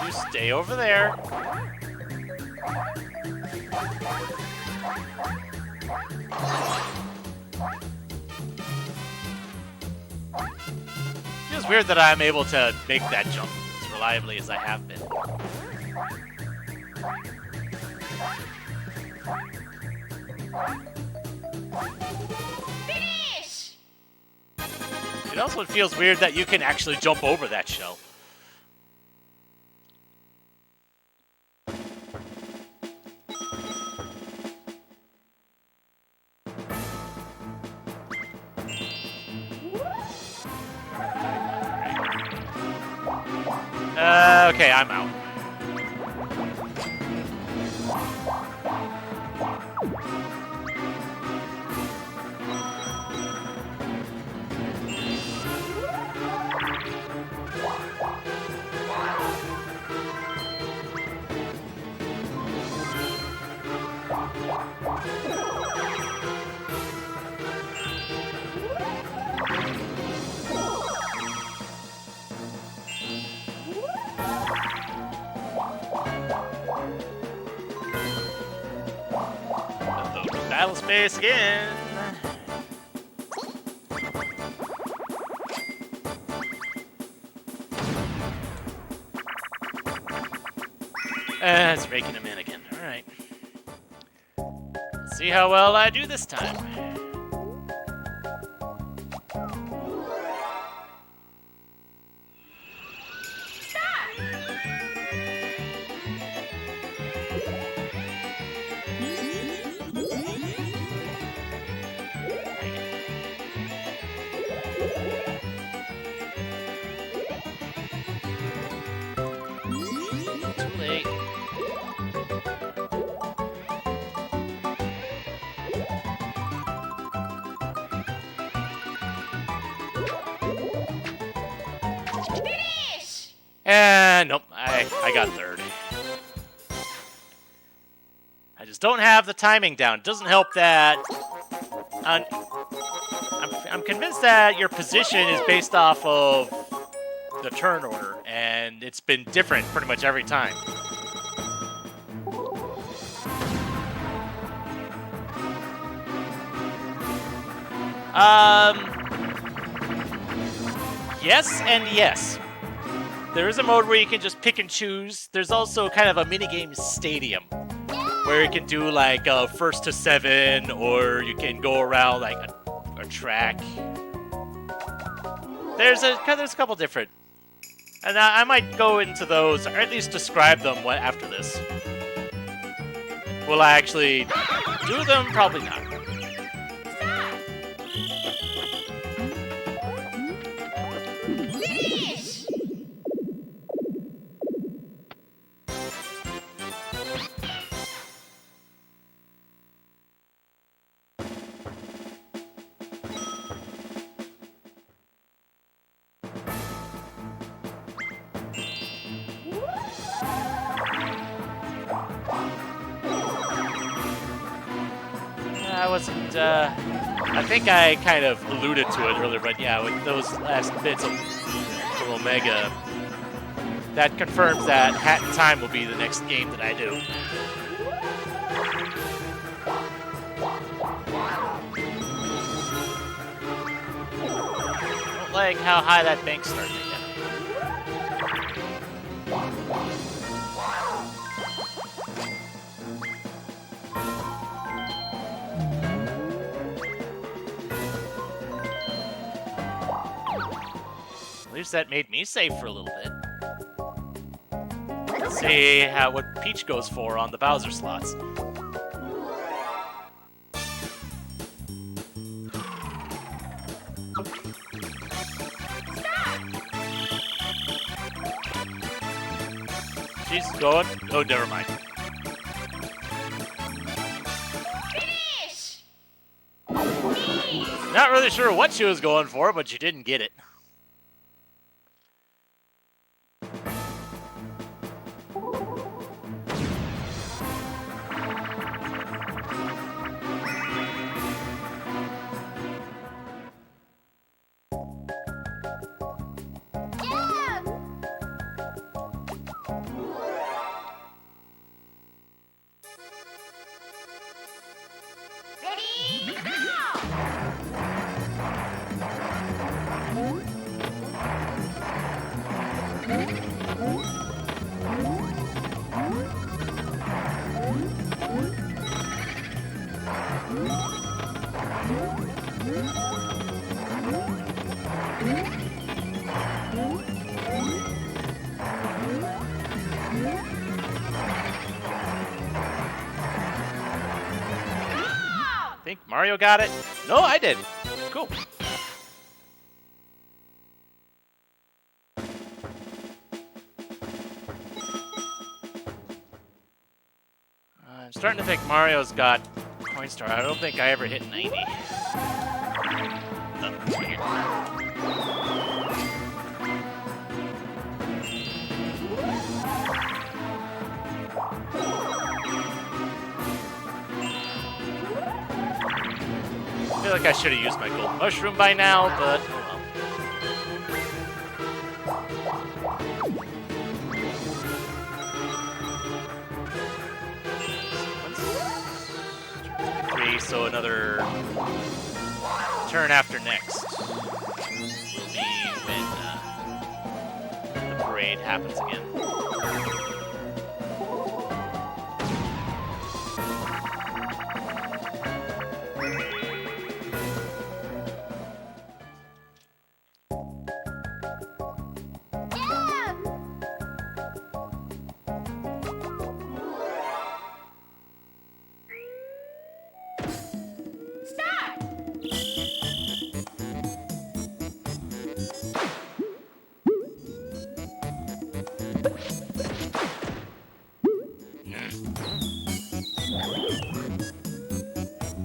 You stay over there. Feels weird that I'm able to make that jump as reliably as I have been. Finish. It also feels weird that you can actually jump over that shell. Okay, I'm out. Battle space again. It's raking him in again. All right. Let's see how well I do this time. Too late. Finish! Nope, I got third. I just don't have the timing down. It doesn't help that I'm convinced that your position is based off of the turn order, and it's been different pretty much every time. Yes and yes. There is a mode where you can just pick and choose. There's also kind of a minigame stadium where you can do like first to 7, or you can go around like a track. There's a couple different, and I might go into those, or at least describe them after this. Will I actually do them? Probably not. Finish! I wasn't, I think I kind of alluded to it earlier, but yeah, with those last bits of Omega, that confirms that Hat in Time will be the next game that I do. I don't like how high that bank's starting to get. At least that made me safe for a little bit. Let's see what Peach goes for on the Bowser slots. She's going. Oh, never mind. Finish! Not really sure what she was going for, but she didn't get it. Ready? Now! Think Mario got it? No, I did. Cool. I'm starting to think Mario's got Coinstar. I don't think I ever hit 90. I feel like I should have used my gold mushroom by now, but oh well. So another turn after next will be when the parade happens again.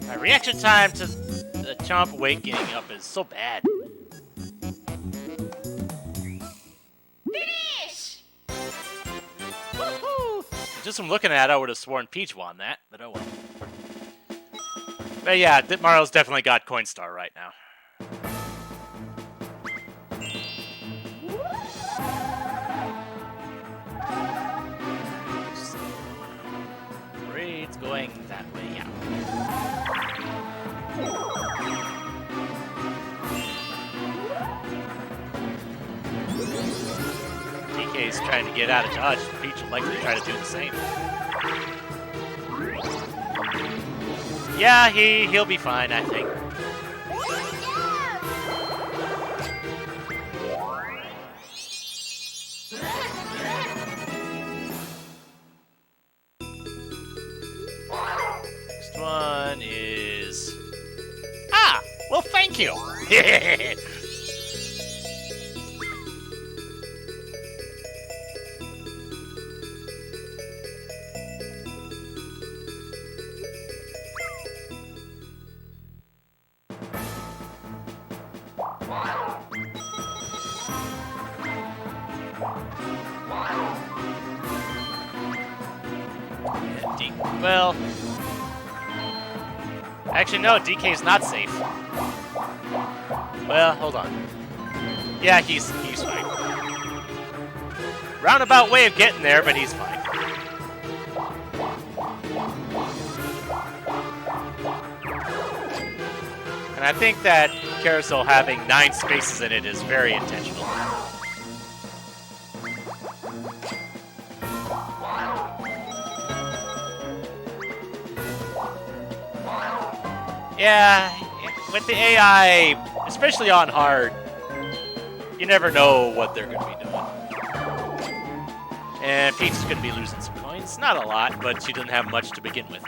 My reaction time to the chomp waking up is so bad. Finish! Woohoo! Just from looking at it, I would have sworn Peach won that, but oh well. But yeah, Mario's definitely got Coinstar right now. Parade's going that way, yeah. DK's trying to get out of dodge. Peach will likely try to do the same. Yeah, he'll be fine, I think. Next one is... Ah! Well, thank you! Well, actually no, DK's not safe. Well, hold on. Yeah, he's fine. Roundabout way of getting there, but he's fine. And I think that carousel having 9 spaces in it is very intentional. Yeah, with the AI, especially on hard, you never know what they're going to be doing. And Peach is going to be losing some coins. Not a lot, but she doesn't have much to begin with.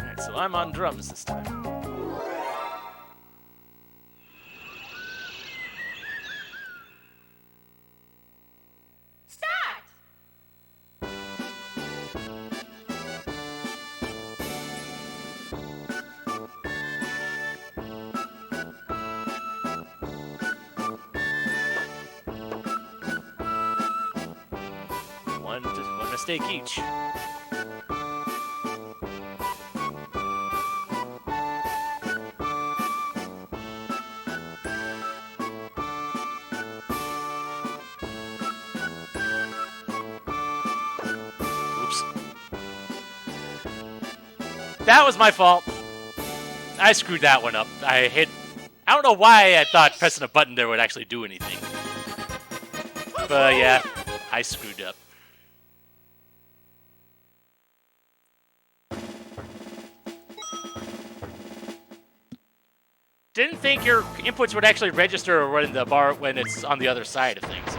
Alright, so I'm on drums this time. One mistake each. Oops. That was my fault. I screwed that one up. I don't know why I thought pressing a button there would actually do anything. But yeah, I screwed up. Didn't think your inputs would actually register when the bar when it's on the other side of things.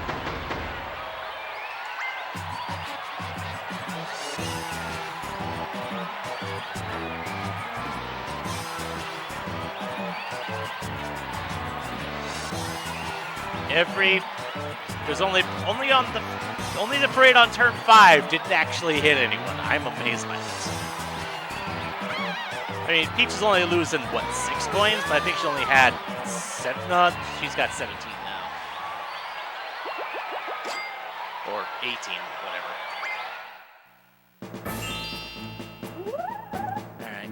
There's only the parade on turn 5 didn't actually hit anyone. I'm amazed by this. I mean, Peach is only losing, what, 6 coins? But I think she only had 7. No, she's got 17 now. Or 18, whatever. Alright,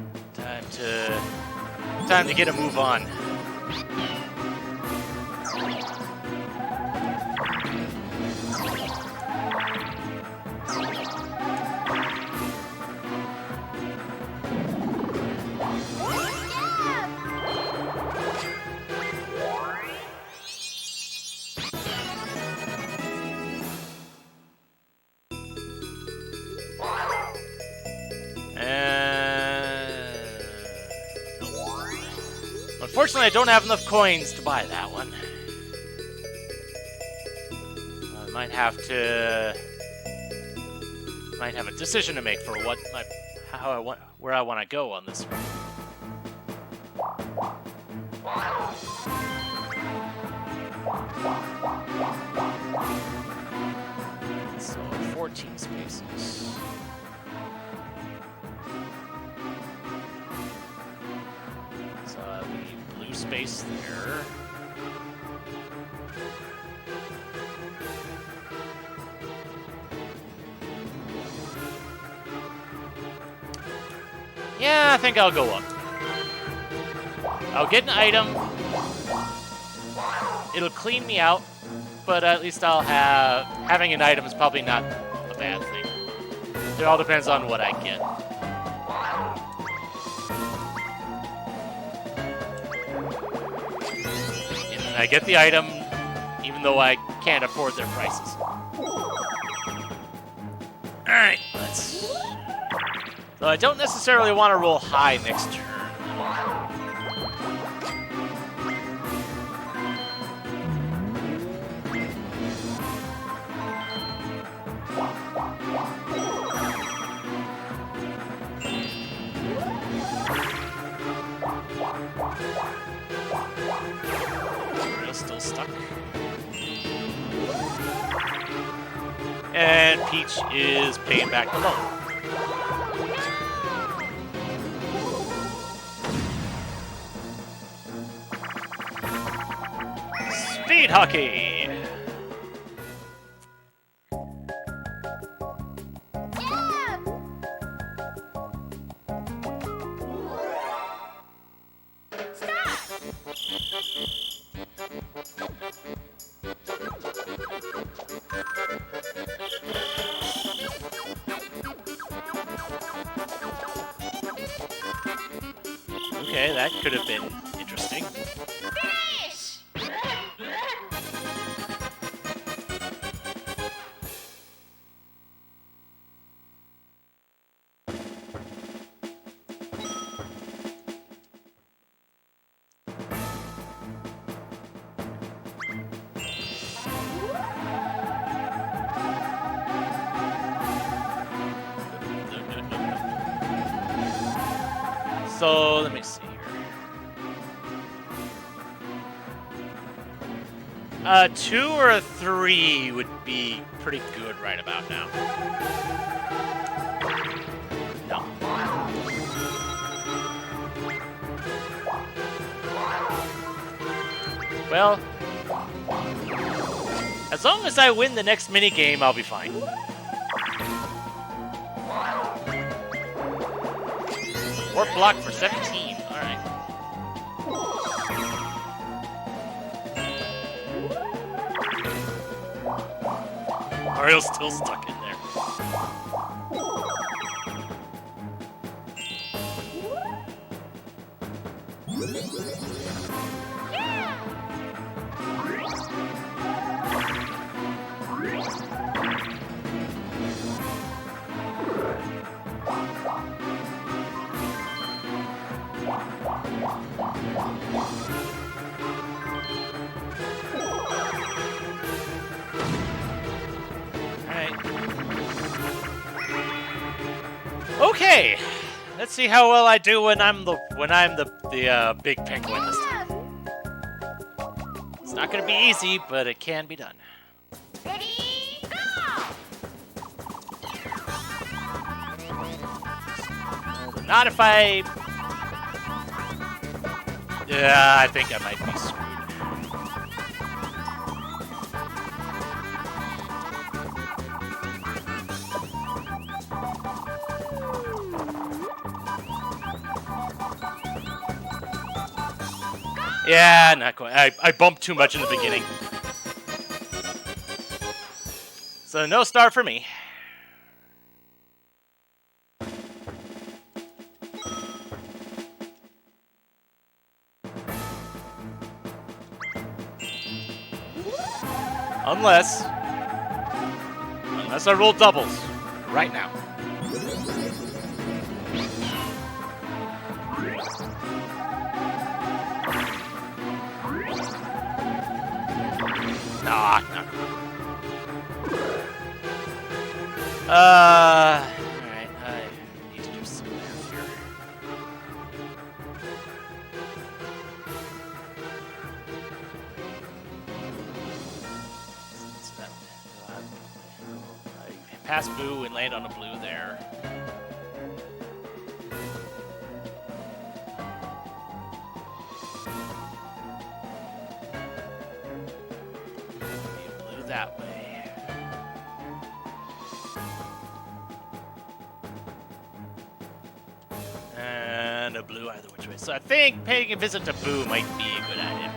time to get a move on. Unfortunately, I don't have enough coins to buy that one. I might have a decision to make for where I want to go on this one. So 14 spaces. Space there. Yeah, I think I'll go up. I'll get an item. It'll clean me out, but at least I'll having an item is probably not a bad thing. It all depends on what I get. I get the item, even though I can't afford their prices. Alright, let's... So I don't necessarily want to roll high next turn. Still stuck. And Peach is paying back the loan. Speed hockey! Okay, that could have been interesting. Finish! So, let me see here. 2 or a 3 would be pretty good right about now. No. Well, as long as I win the next minigame, I'll be fine. Warp block for 17. Alright. Mario's still stuck in there. Okay, let's see how well I do when I'm the big penguin this time. It's Not gonna be easy, but it can be done. Ready, go! Not if I... Yeah, I think I might be screwed. Yeah, not quite. I bumped too much in the beginning. So no star for me. Unless I roll doubles right now. Nah, no. Alright, I need to do some math here. So that, I pass blue and land on a blue there. Blue that way. And a blue either which way. So I think paying a visit to Boo might be a good idea.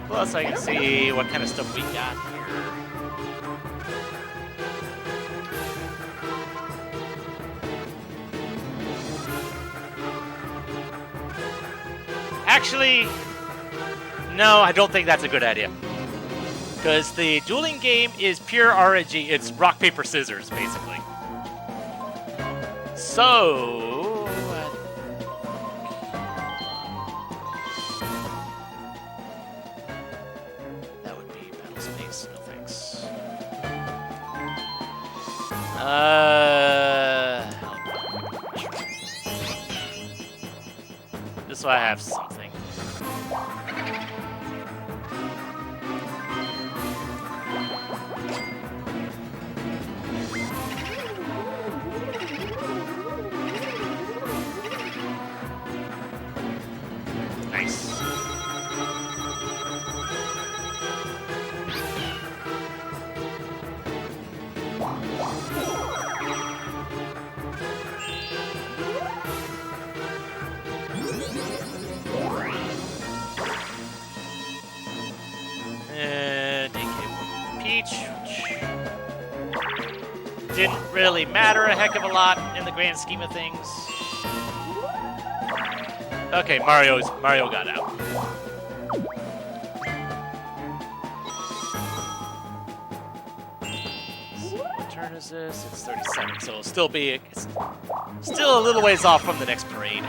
Plus I can see what kind of stuff we got here. Actually, no, I don't think that's a good idea. Because the dueling game is pure RNG. It's rock, paper, scissors, basically. So... that would be battle space. No thanks. Just so I have something. Nice. Peach, which didn't really matter a heck of a lot in the grand scheme of things. Okay, Mario got out. So what turn is this? It's 37, so it's still a little ways off from the next parade.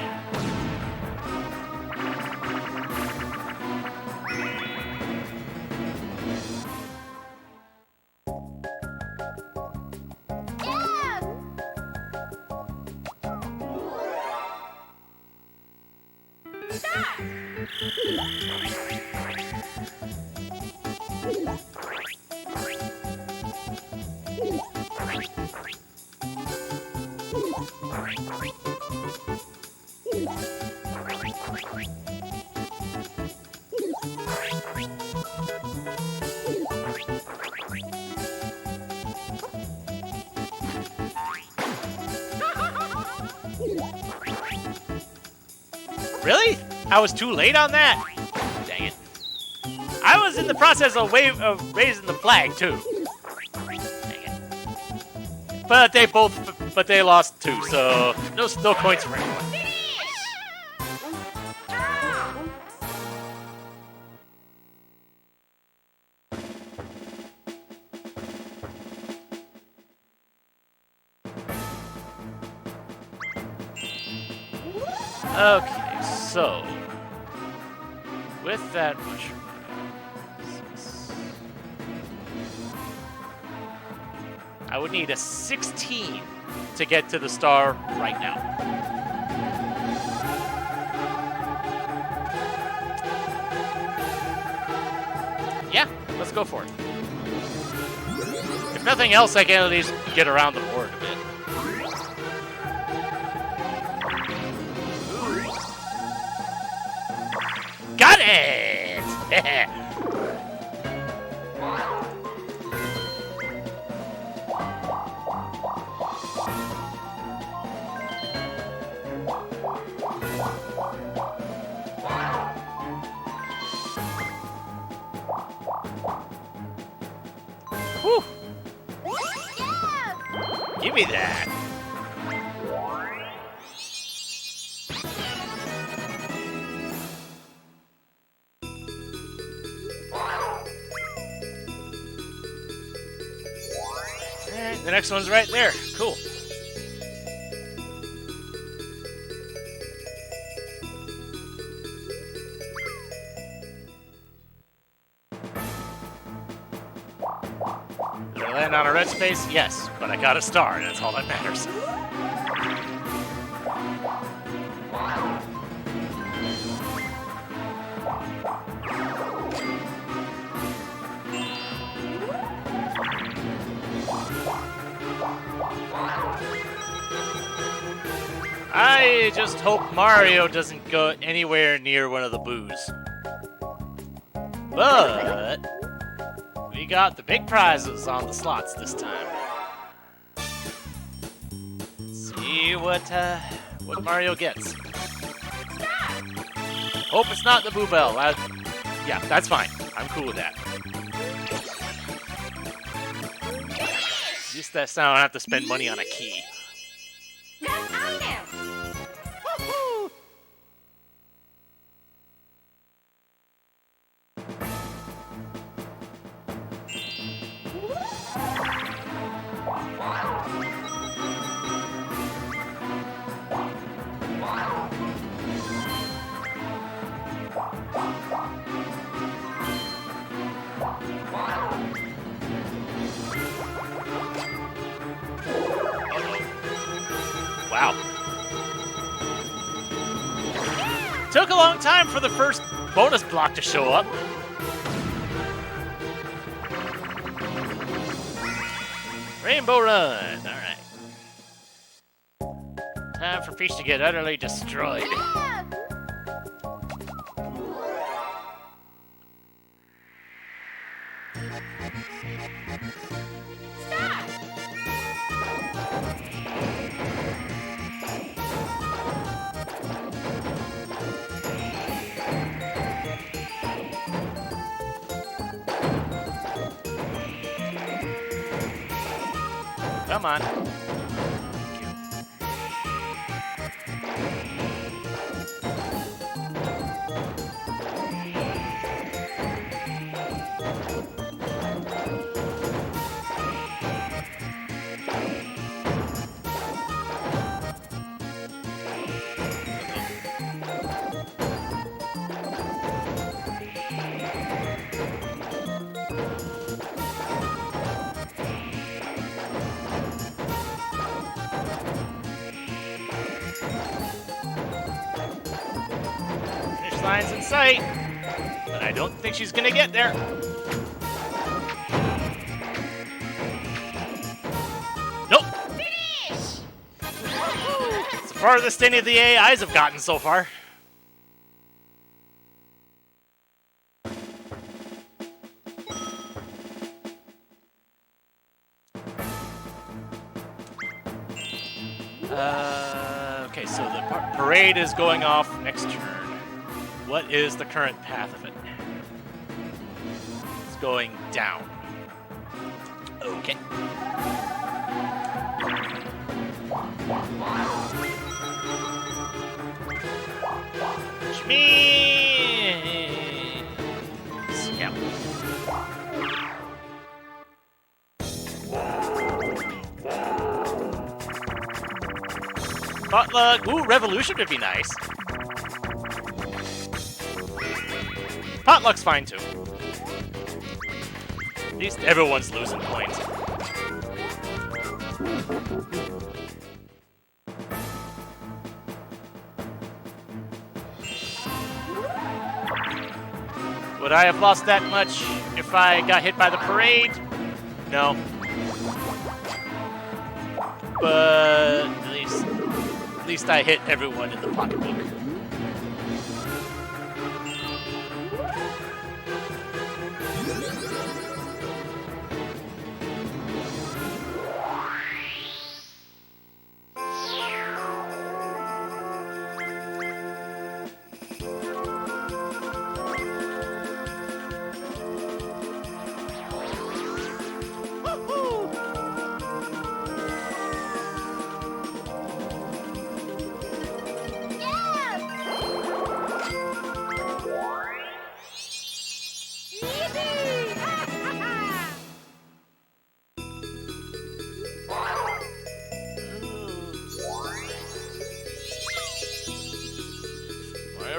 Really? I was too late on that? Dang it. I was in the process of raising the flag, too. Dang it. But they lost too, so no coins for anyone. Okay, so with that much, I would need a 16 to get to the star right now. Yeah, let's go for it. If nothing else, I can at least get around the board a bit. Got it! Whew. Give me that. Alright, the next one's right there. Cool. Did I land on a red space? Yes, but I got a star, and that's all that matters. I just hope Mario doesn't go anywhere near one of the boos. But we got the big prizes on the slots this time. Let's see what Mario gets. Hope it's not the Boo Bell. Yeah, that's fine. I'm cool with that. At least that's now I don't have to spend money on a key. Wow. Took a long time for the first bonus block to show up. Rainbow Run. All right. Time for Peach to get utterly destroyed. Come on. Line's in sight, but I don't think she's gonna get there. Nope. Finish! It's the farthest any of the AIs have gotten so far. Okay, so the parade is going off next turn. What is the current path of it? It's going down. Okay. Which means... Yep. Potluck. Ooh, Revolution would be nice. Potluck's fine too. At least everyone's losing points. Would I have lost that much if I got hit by the parade? No. But at least I hit everyone in the pocketbook.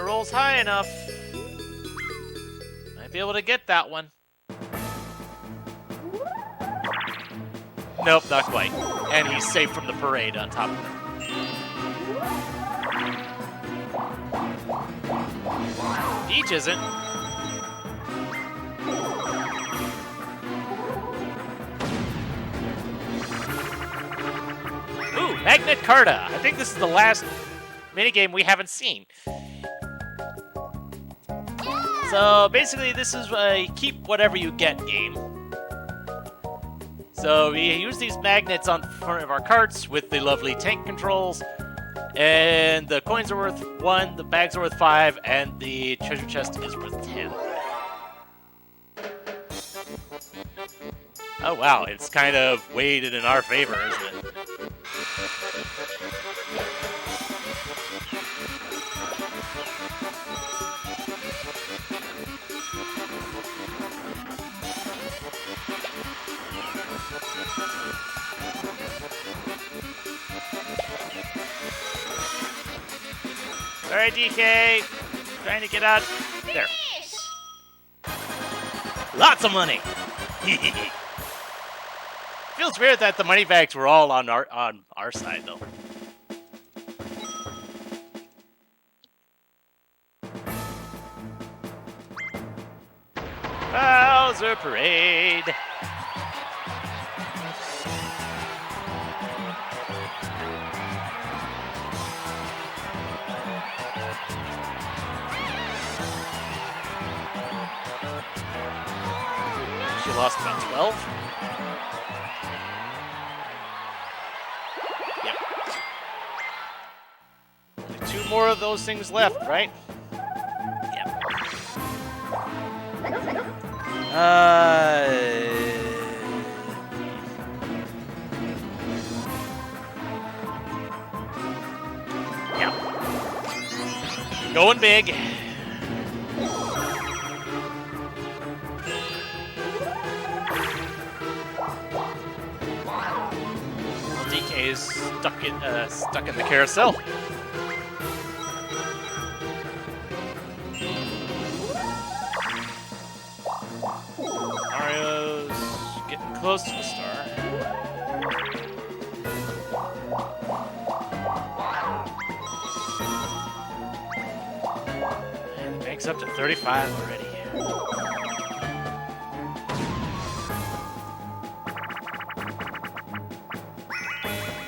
Rolls high enough. Might be able to get that one. Nope, not quite. And he's safe from the parade on top of it. Peach isn't. Ooh, Magnet Carta. I think this is the last minigame we haven't seen. So basically, this is a keep whatever you get game. So we use these magnets on front of our carts with the lovely tank controls. And the coins are worth 1, the bags are worth 5, and the treasure chest is worth 10. Oh wow, it's kind of weighted in our favor, isn't it? Alright, DK. Trying to get out. There. Lots of money. Feels weird that the money bags were all on our side, though. Bowser Parade. She lost about 12. Yep. Only 2 more of those things left, right? Yep. Yeah. Going big. DK is stuck in the carousel. Mario's getting close to the star. And the bank's up to 35 already.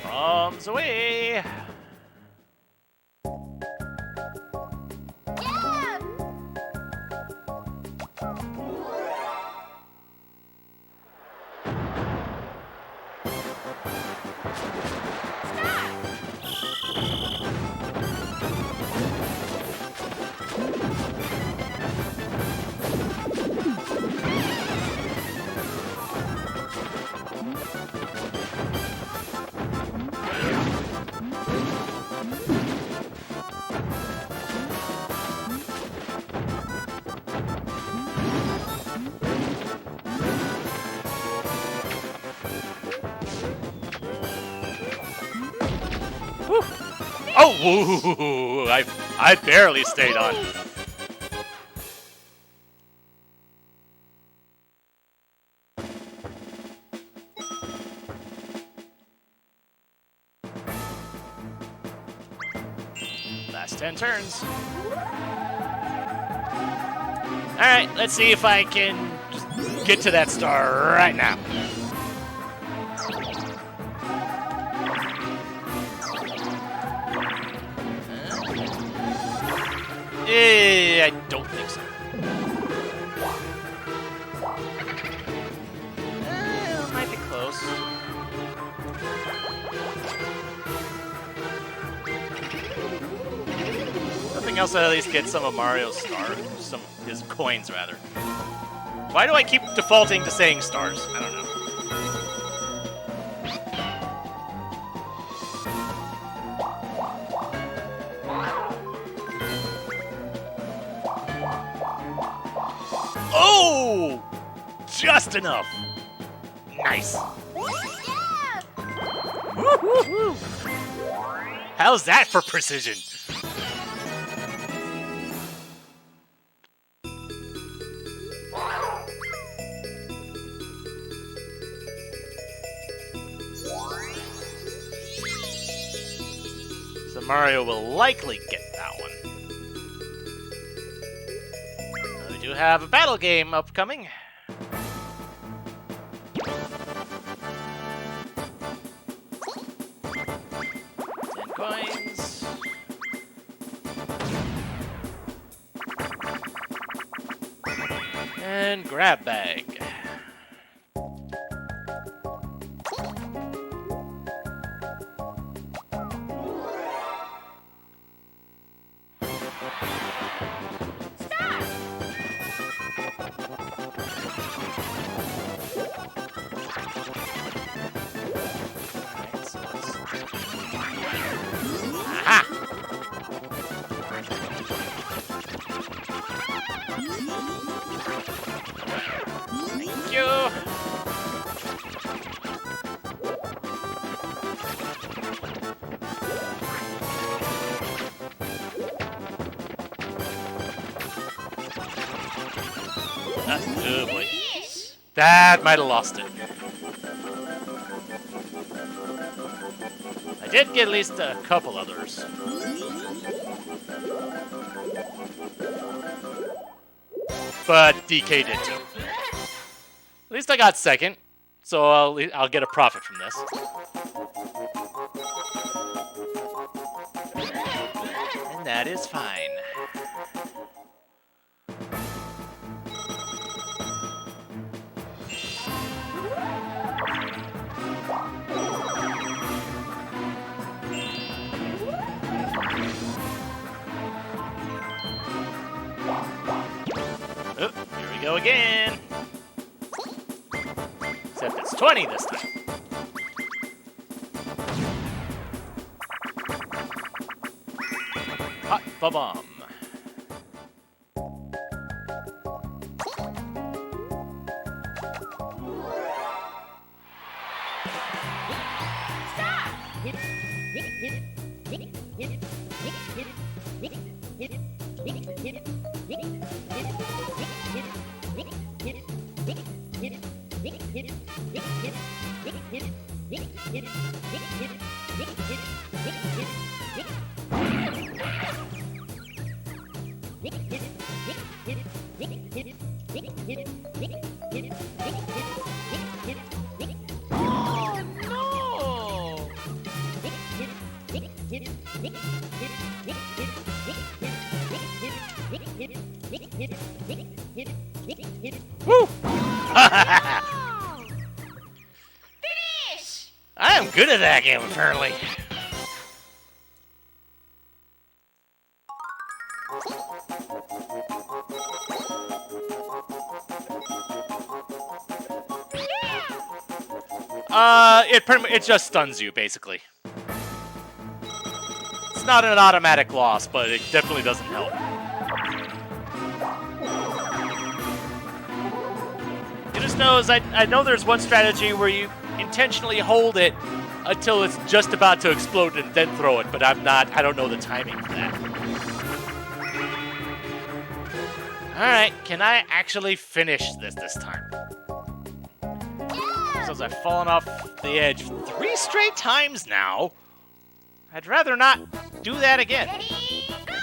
Bombs away! Whew. Oh, woo, I barely stayed on. 10 turns. Alright, let's see if I can just get to that star right now. I don't think so. Might be close. Nothing else, I'll at least get some of Mario's stars. Some of his coins, rather. Why do I keep defaulting to saying stars? I don't know. Oh! Just enough. Nice. Woo-hoo-hoo. How's that for precision? So Mario will likely get that one. We do have a battle game upcoming. 10 coins. And grab bag. Oh boy. That might have lost it. I did get at least a couple others. But DK did too. At least I got second, so I'll get a profit from this. And that is fine. Oh, here we go again. Except it's 20 this time. Hot ba-bomb. Woo! Finish! I am good at that game, apparently. It just stuns you, basically. It's not an automatic loss, but it definitely doesn't help. You just knows, I know there's one strategy where you intentionally hold it until it's just about to explode and then throw it, but I don't know the timing for that. Alright, can I actually finish this time? Since I've fallen off the edge 3 straight times now, I'd rather not do that again. Ready, go!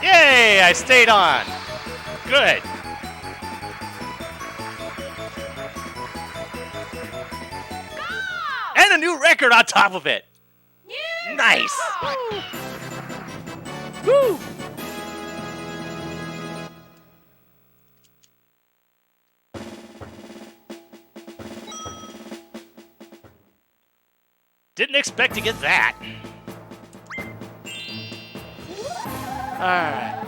Yay! I stayed on. Good. And a new record on top of it. Nice. Woo! Didn't expect to get that. Alright,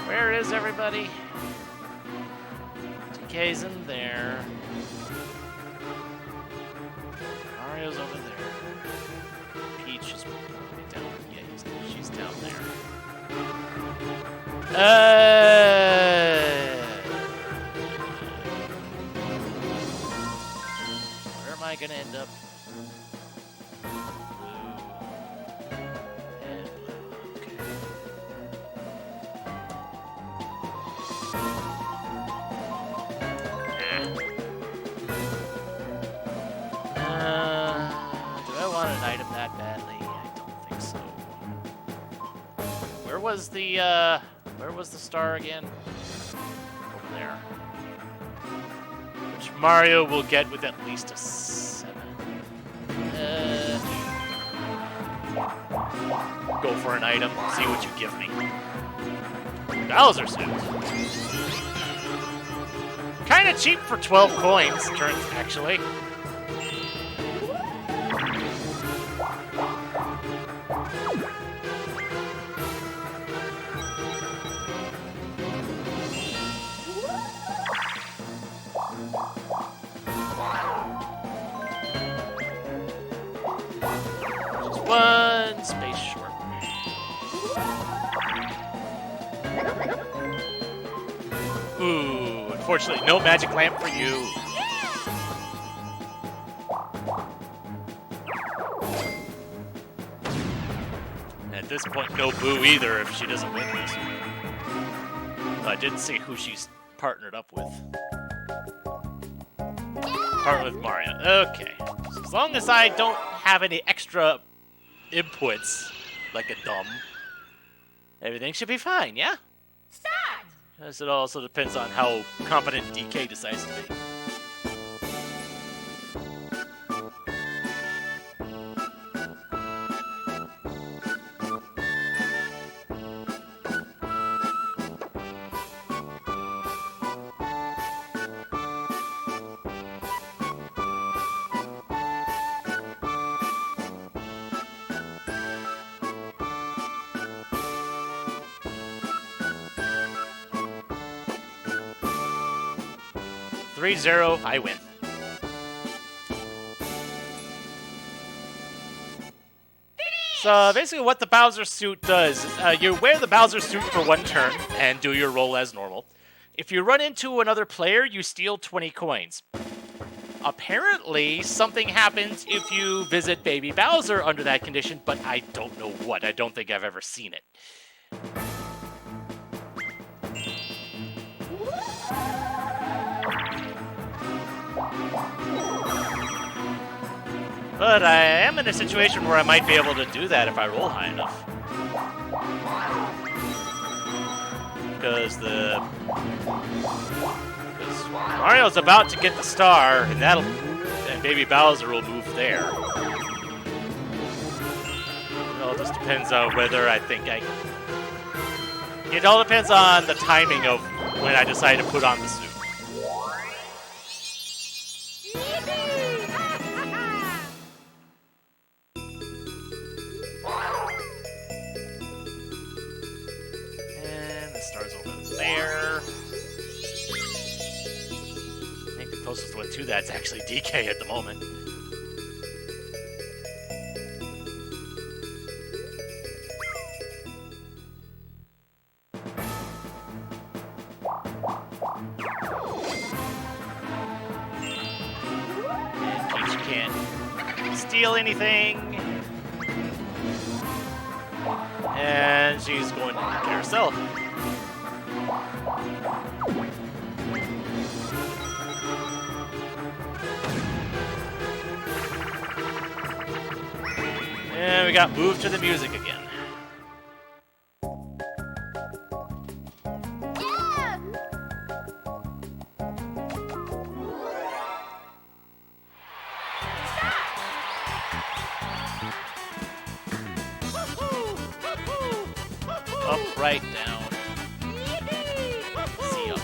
where is everybody? DK's in there. Mario's over there. Peach is probably down. Yeah, she's down there. Where am I gonna end up? Do I want an item that badly? I don't think so. Where was the star again? Over there. Which Mario will get with at least a 7. Go for an item, see what you give me. Bowser suit. Kinda cheap for 12 coins, actually. Just one space short. Ooh, unfortunately, no magic lamp for you. At this point, no Boo either if she doesn't win this. I didn't see who she's partnered up with. Partnered with Mario. Okay. So as long as I don't have any extra inputs, like a dumb, everything should be fine, yeah? Start! Because it also depends on how competent DK decides to be. (3-0), I win. So basically what the Bowser suit does is you wear the Bowser suit for one turn and do your roll as normal. If you run into another player, you steal 20 coins. Apparently, something happens if you visit Baby Bowser under that condition, but I don't know what. I don't think I've ever seen it. But I am in a situation where I might be able to do that if I roll high enough. Because Mario's about to get the star, and Baby Bowser will move there. It all just depends on whether I think I... It all depends on the timing of when I decide to put on the suit. Stars over there. I think the closest one to that's actually DK at the moment. can't steal anything. And she's going to carousel. And we got moved to the music again. Up, right, down. See up.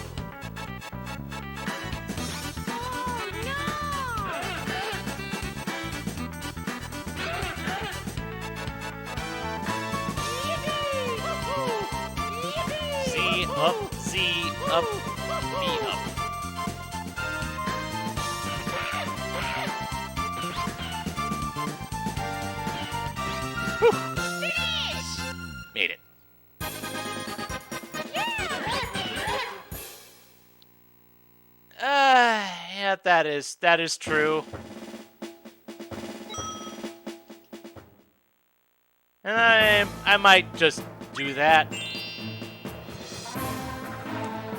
Z up, Z up, B up. Made it. Yeah, that is true. And I might just do that.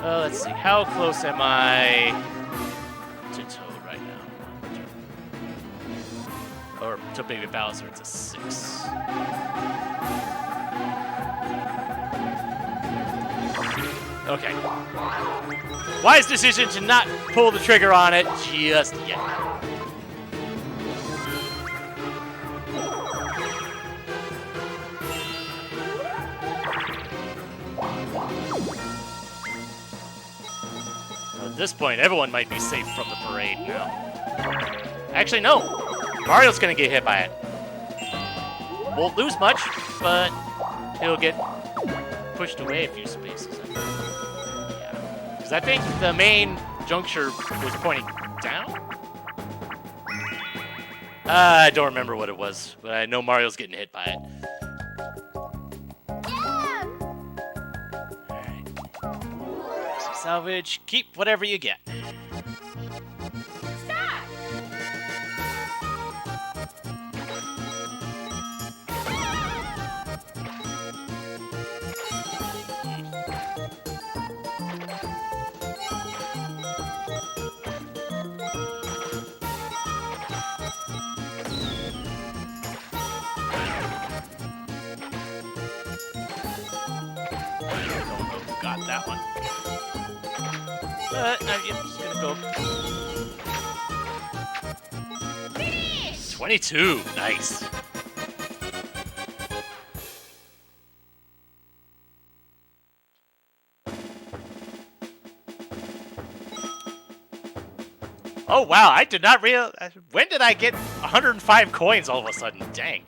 Let's see, how close am I to Toad right now? Or to Baby Bowser, it's a 6. Okay. Wise decision to not pull the trigger on it just yet. At this point, everyone might be safe from the parade now. Actually, no. Mario's gonna get hit by it. Won't lose much, but he'll get pushed away a few spaces. Yeah. Because I think the main juncture was pointing down? I don't remember what it was, but I know Mario's getting hit by it. Alright. So salvage, keep whatever you get. Got that one. But I'm just gonna go. Finish! 22, nice. Oh wow, I did not realize. When did I get 105 coins all of a sudden? Dang.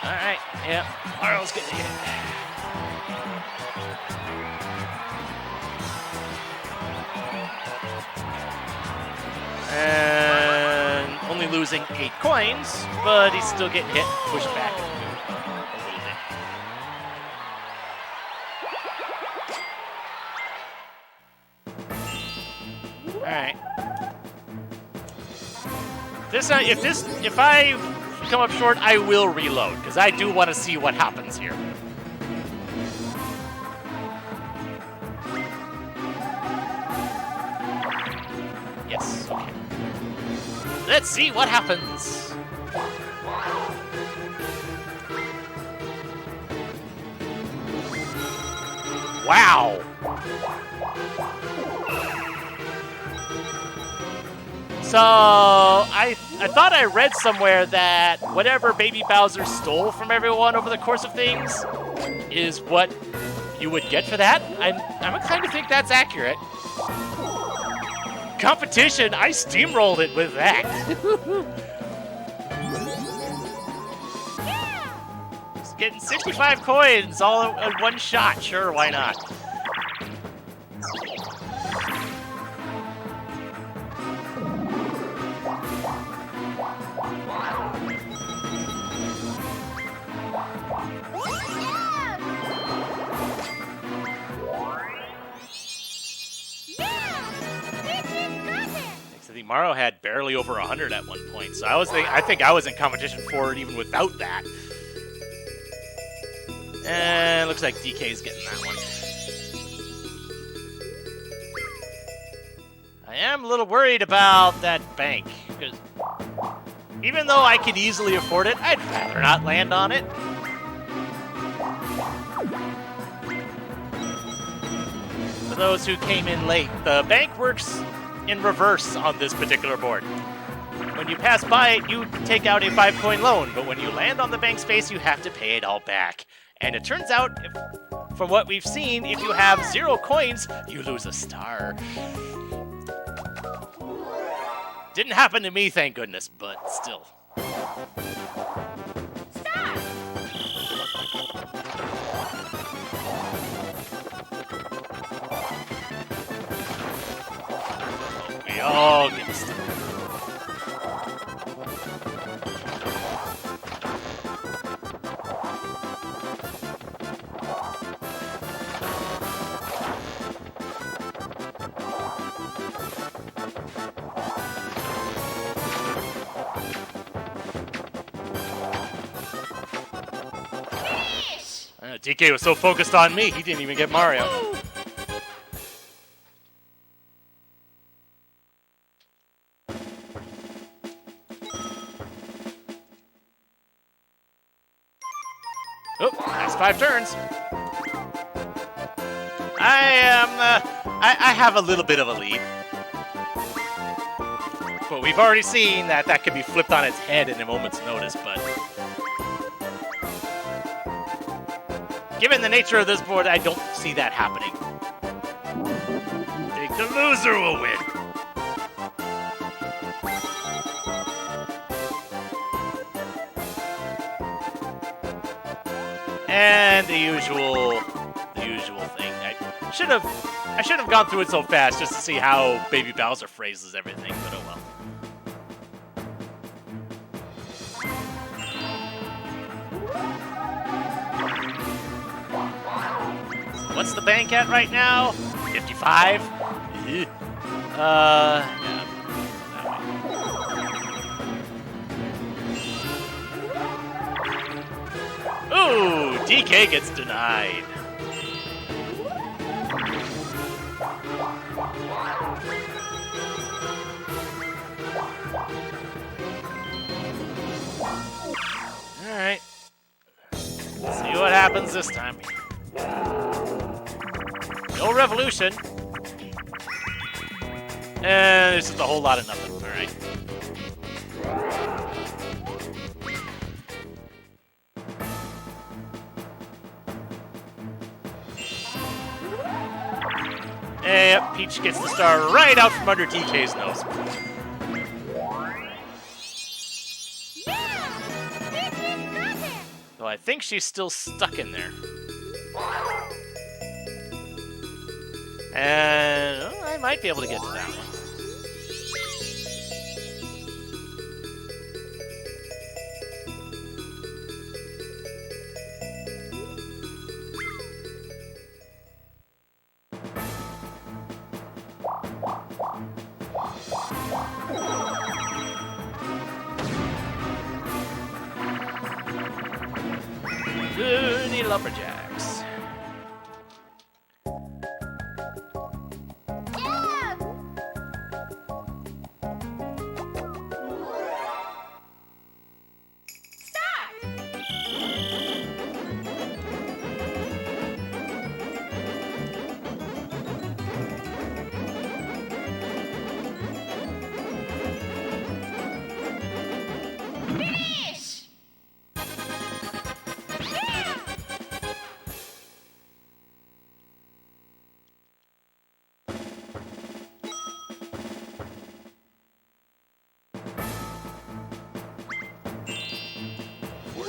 Alright, yeah, Mario's getting hit. And only losing 8 coins, but he's still getting hit, pushed back a little bit. Alright. If I come up short, I will reload, because I do want to see what happens here. Yes, okay. Let's see what happens. Wow! So, I thought I read somewhere that whatever Baby Bowser stole from everyone over the course of things is what you would get for that. I'm inclined to think that's accurate. Competition, I steamrolled it with that. Just getting 65 coins all in one shot. Sure, why not? I think Mario had barely over 100 at one point, so I think I was in competition for it even without that. And looks like DK's getting that one. I am a little worried about that bank, because even though I could easily afford it, I'd rather not land on it. For those who came in late, the bank works in reverse on this particular board. When you pass by it, you take out a 5-coin loan, but when you land on the bank space, you have to pay it all back. And it turns out, from what we've seen, if you have 0 coins, you lose a star. Didn't happen to me, thank goodness, but still. Stop! We all get a star. DK was so focused on me, he didn't even get Mario. Oh, that's 5 turns. I have a little bit of a lead. But we've already seen that that could be flipped on its head in a moment's notice, but given the nature of this board, I don't see that happening. I think the loser will win. And the usual thing. I should have gone through it so fast just to see how Baby Bowser phrases everything, but oh well. What's the bank at right now? 55? Yeah. Ooh, DK gets denied. Alright. Let's see what happens this time. No revolution. And it's just a whole lot of nothing. Alright. Yep, Peach gets the star right out from under DK's nose. So I think she's still stuck in there. And oh, I might be able to get to that one. Looney Lumberjacks.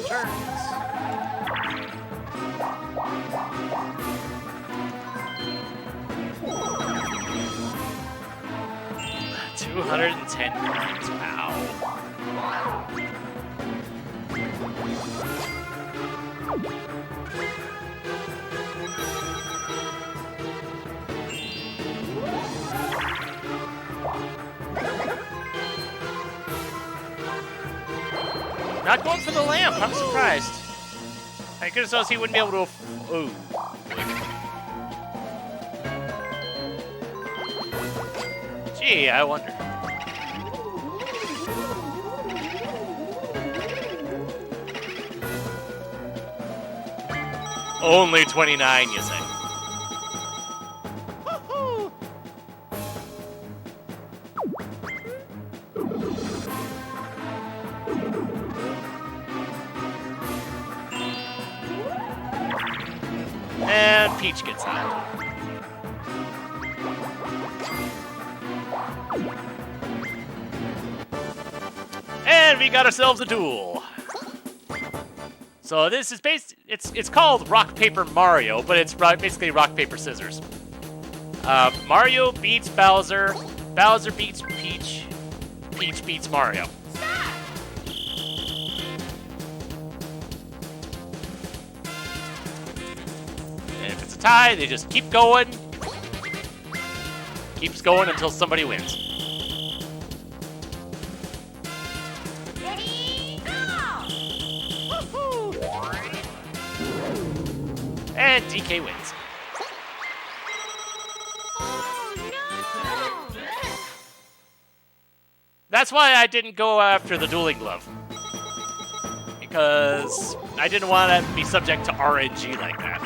Turns. 210 coins. Wow. Not going for the lamp. I'm surprised. I could have thought he wouldn't be able to. Oh. Gee, I wonder. Only 29, you say? And Peach gets out. And we got ourselves a duel. So this is it's called Rock Paper Mario, but it's basically Rock Paper Scissors. Mario beats Bowser, Bowser beats Peach, Peach beats Mario. And if it's a tie, they just keep going. Keeps going until somebody wins. Ready, go! And DK wins. Oh no! That's why I didn't go after the dueling glove. Because I didn't want to be subject to RNG like that.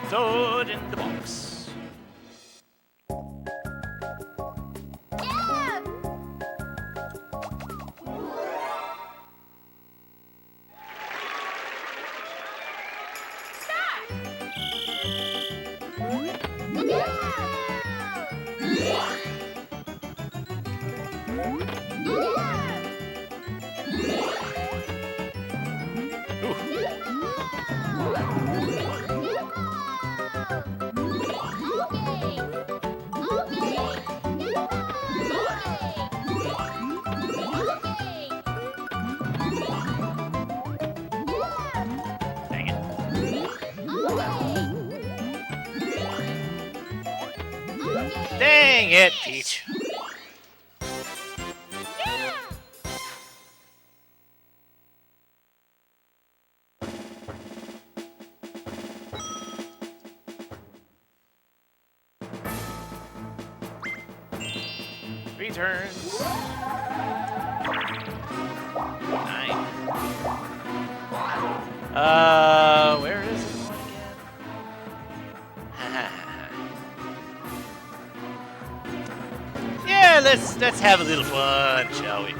Toad in the box. Yeah! Stop! Dang it. Dang it, Peach. Three turns. 9. Where is it going again? Yeah, let's have a little fun, shall we?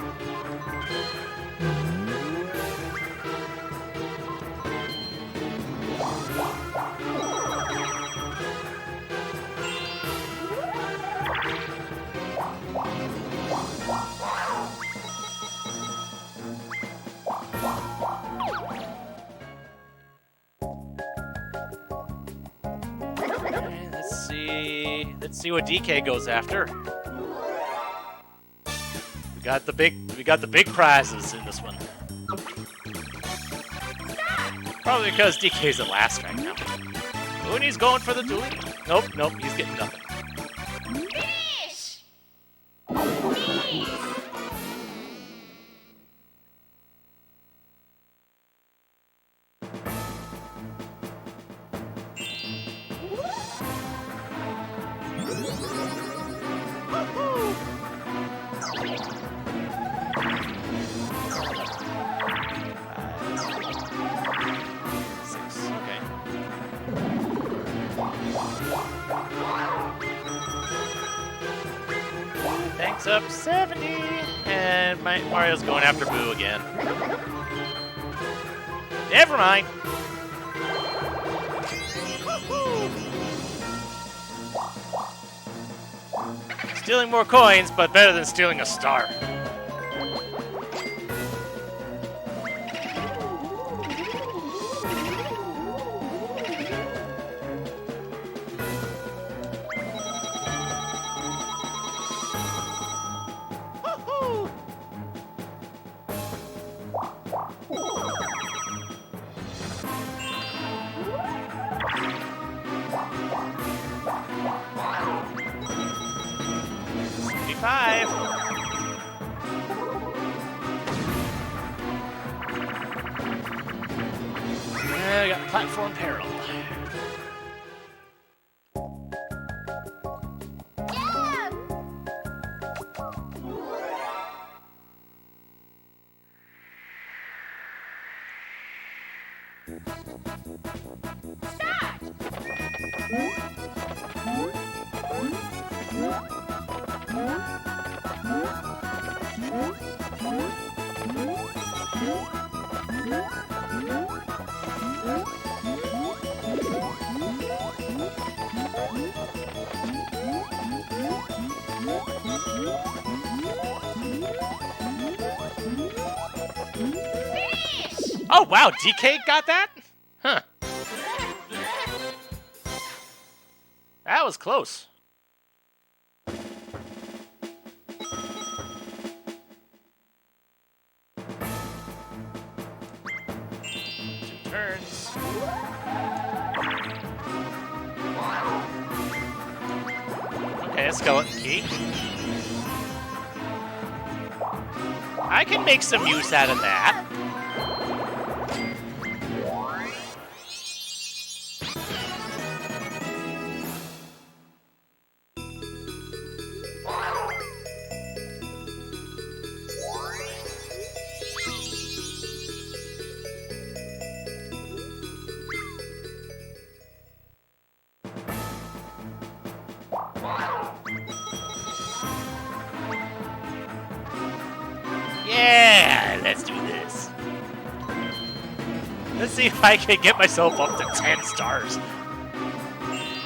Okay, let's see what DK goes after. We got the big prizes in this one. Probably because DK's at last right now. Mooney's going for the duel. Nope, he's getting nothing. Finish! Please! Six, okay. Thanks up 70, and Mario's going after Boo again. Never mind. Stealing more coins, but better than stealing a star. got platform peril. Yeah! Finish! Oh, wow, DK got that? Huh. That was close. Two turns. Okay, a skeleton key. I can make some use out of that. Yeah, let's do this. Let's see if I can get myself up to 10 stars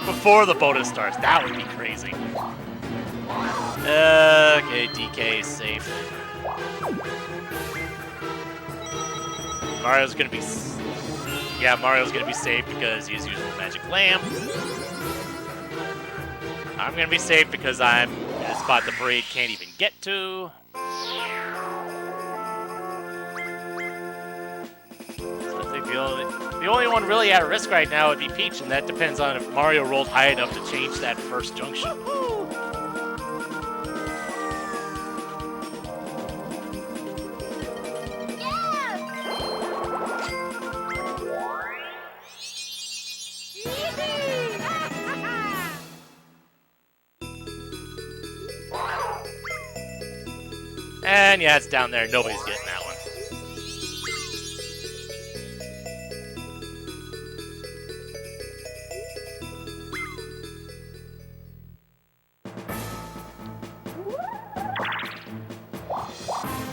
before the bonus stars. That would be crazy. Okay, DK is safe. Mario's gonna be... Yeah, Mario's gonna be safe because he's using the magic lamp. I'm gonna be safe because I'm in a spot the Braid can't even get to. So I think the only one really at risk right now would be Peach, and that depends on if Mario rolled high enough to change that first junction. And yeah, it's down there. Nobody's getting that one.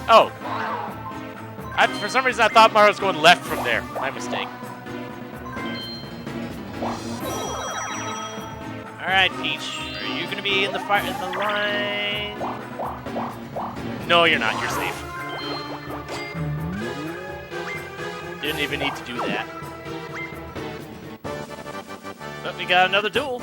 Oh. For some reason, I thought Mario was going left from there. My mistake. All right, Peach. Are you going to be in the line? No, you're not. You're safe. Didn't even need to do that. But we got another duel.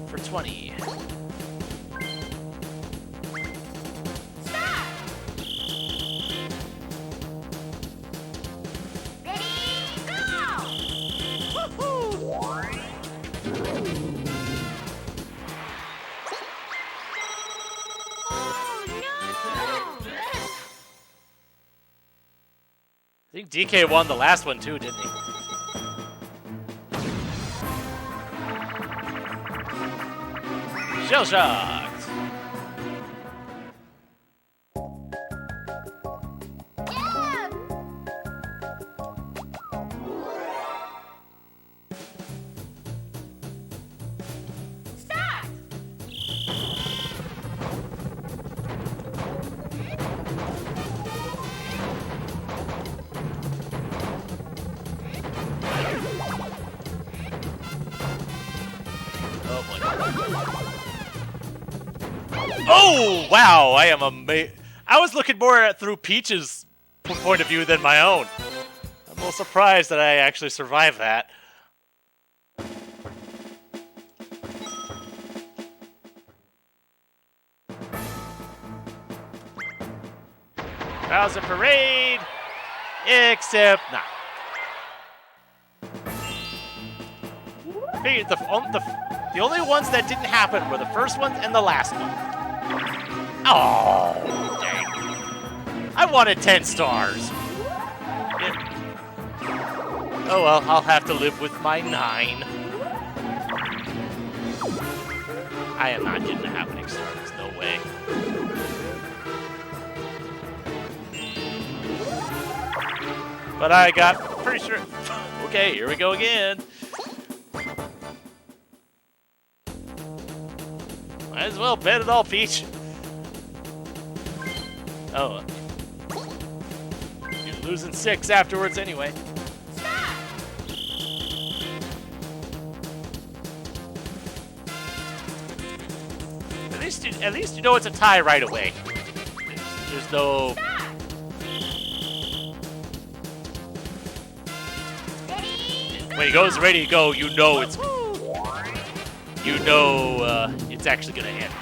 For 20. I think DK won the last one too, didn't he? Shell shocked. Oh, wow, I am amazed. I was looking more at through Peach's point of view than my own. I'm a little surprised that I actually survived that. Bowser Parade, except not. The only ones that didn't happen were the first ones and the last one. Oh, dang. I wanted 10 stars. Yeah. Oh well, I'll have to live with my 9. I am not getting a happening star. There's no way. But I got pretty sure. Okay, here we go again. Might as well bet it all, Peach. Oh. You're losing 6 afterwards anyway. At least you know it's a tie right away. There's no... When he goes ready to go, you know it's... You know it's actually gonna end.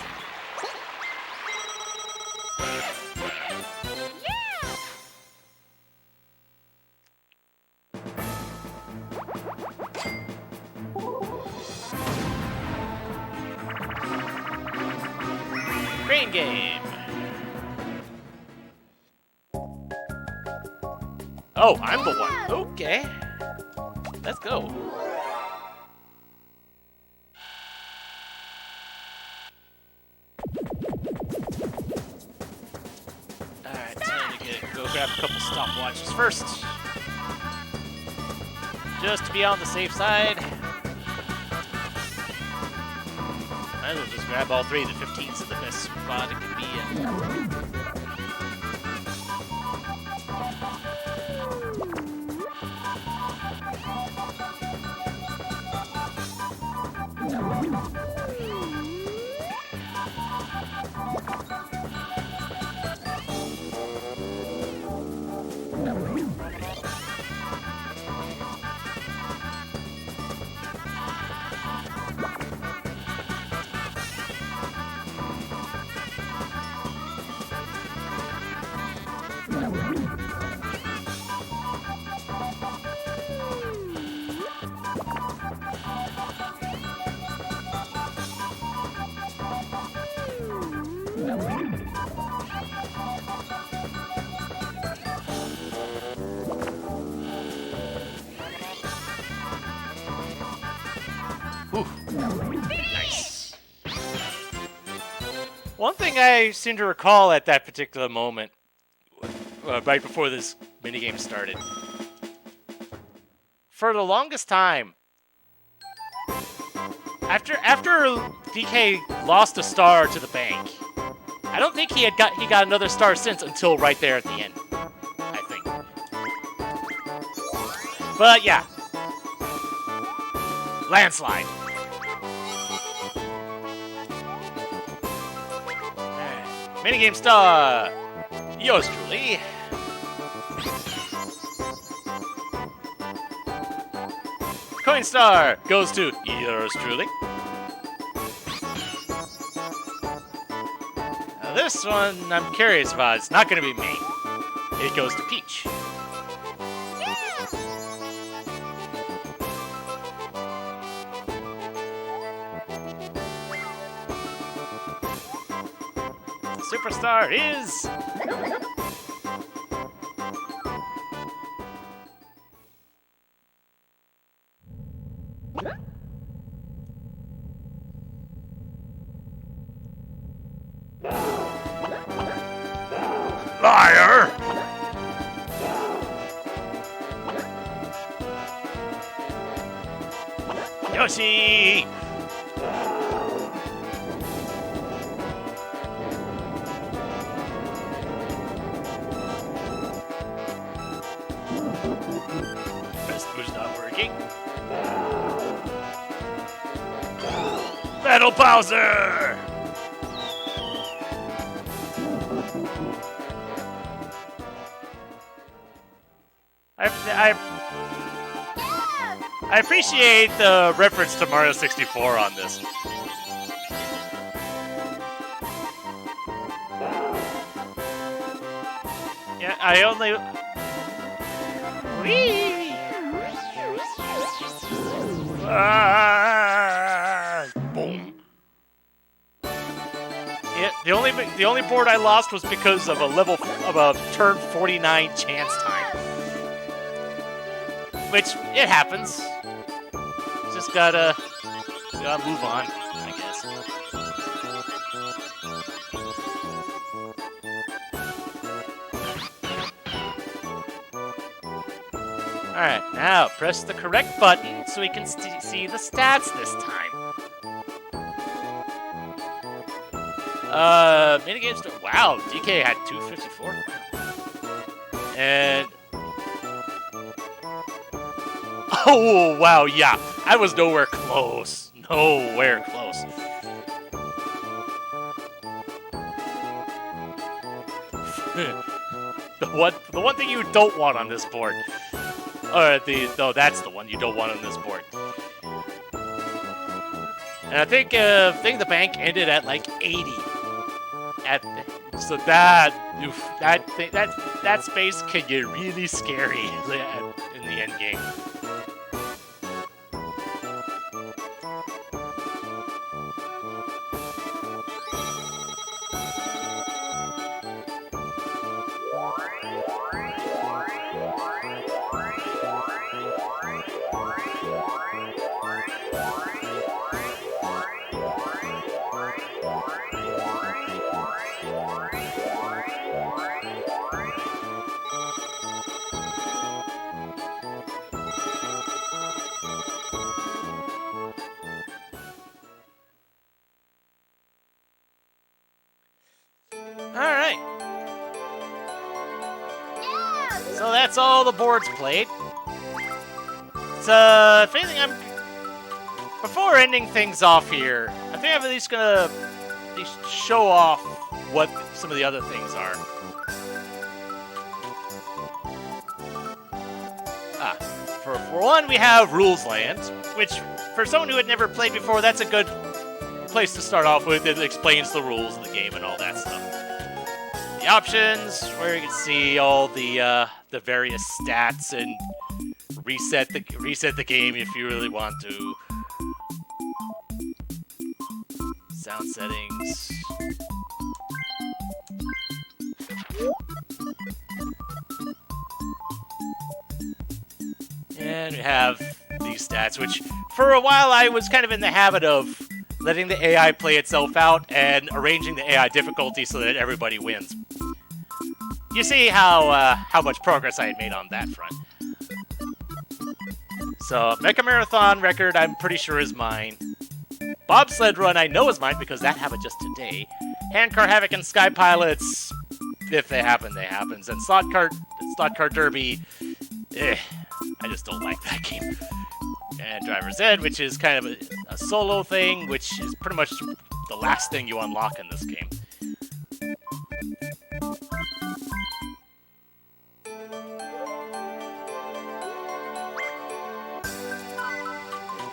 Crane game. Oh, I'm the one. Okay. Let's go. Alright, time to go grab a couple stopwatches first. Just to be on the safe side. Might as well just grab all 3. The 15's the best spot it could be in. Ooh. Nice. One thing I seem to recall at that particular moment, right before this minigame started, for the longest time, after DK lost a star to the bank, I don't think he got another star since until right there at the end, I think. But yeah, landslide. Minigame star! Yours truly. Coin star goes to yours truly. Now this one I'm curious about. It's not going to be me. It goes to Peach. Superstar is... Liar! Yoshi! Battle Bowser! I appreciate the reference to Mario 64 on this. Yeah, I only... Whee! Boom. Yeah, The only board I lost was because of a turn 49 chance time, which it happens. Just gotta move on, I guess. All right, now press the correct button so we can see the stats this time. Minigames. Wow, DK had 254. And oh wow, yeah, I was nowhere close. Nowhere close. the one thing you don't want on this board. That's the one you don't want on this board. And I think the bank ended at like 80. So that space can get really scary in the end game. Alright. Yes! So that's all the boards played. So, if anything, before ending things off here, I think I'm at least gonna show off what some of the other things are. For one, we have Rules Land, which, for someone who had never played before, that's a good place to start off with. It explains the rules of the game and all that stuff. The options, where you can see all the various stats and reset the game if you really want to. Sound settings. And we have these stats, which for a while I was kind of in the habit of letting the AI play itself out and arranging the AI difficulty so that everybody wins. You see how much progress I had made on that front. So, Mecha Marathon record, I'm pretty sure is mine. Bobsled Run, I know is mine because that happened just today. Handcar Havoc and Sky Pilots, if they happen, they happen. And Slot Car Derby, I just don't like that game. And Driver's Ed, which is kind of a solo thing, which is pretty much the last thing you unlock in this game.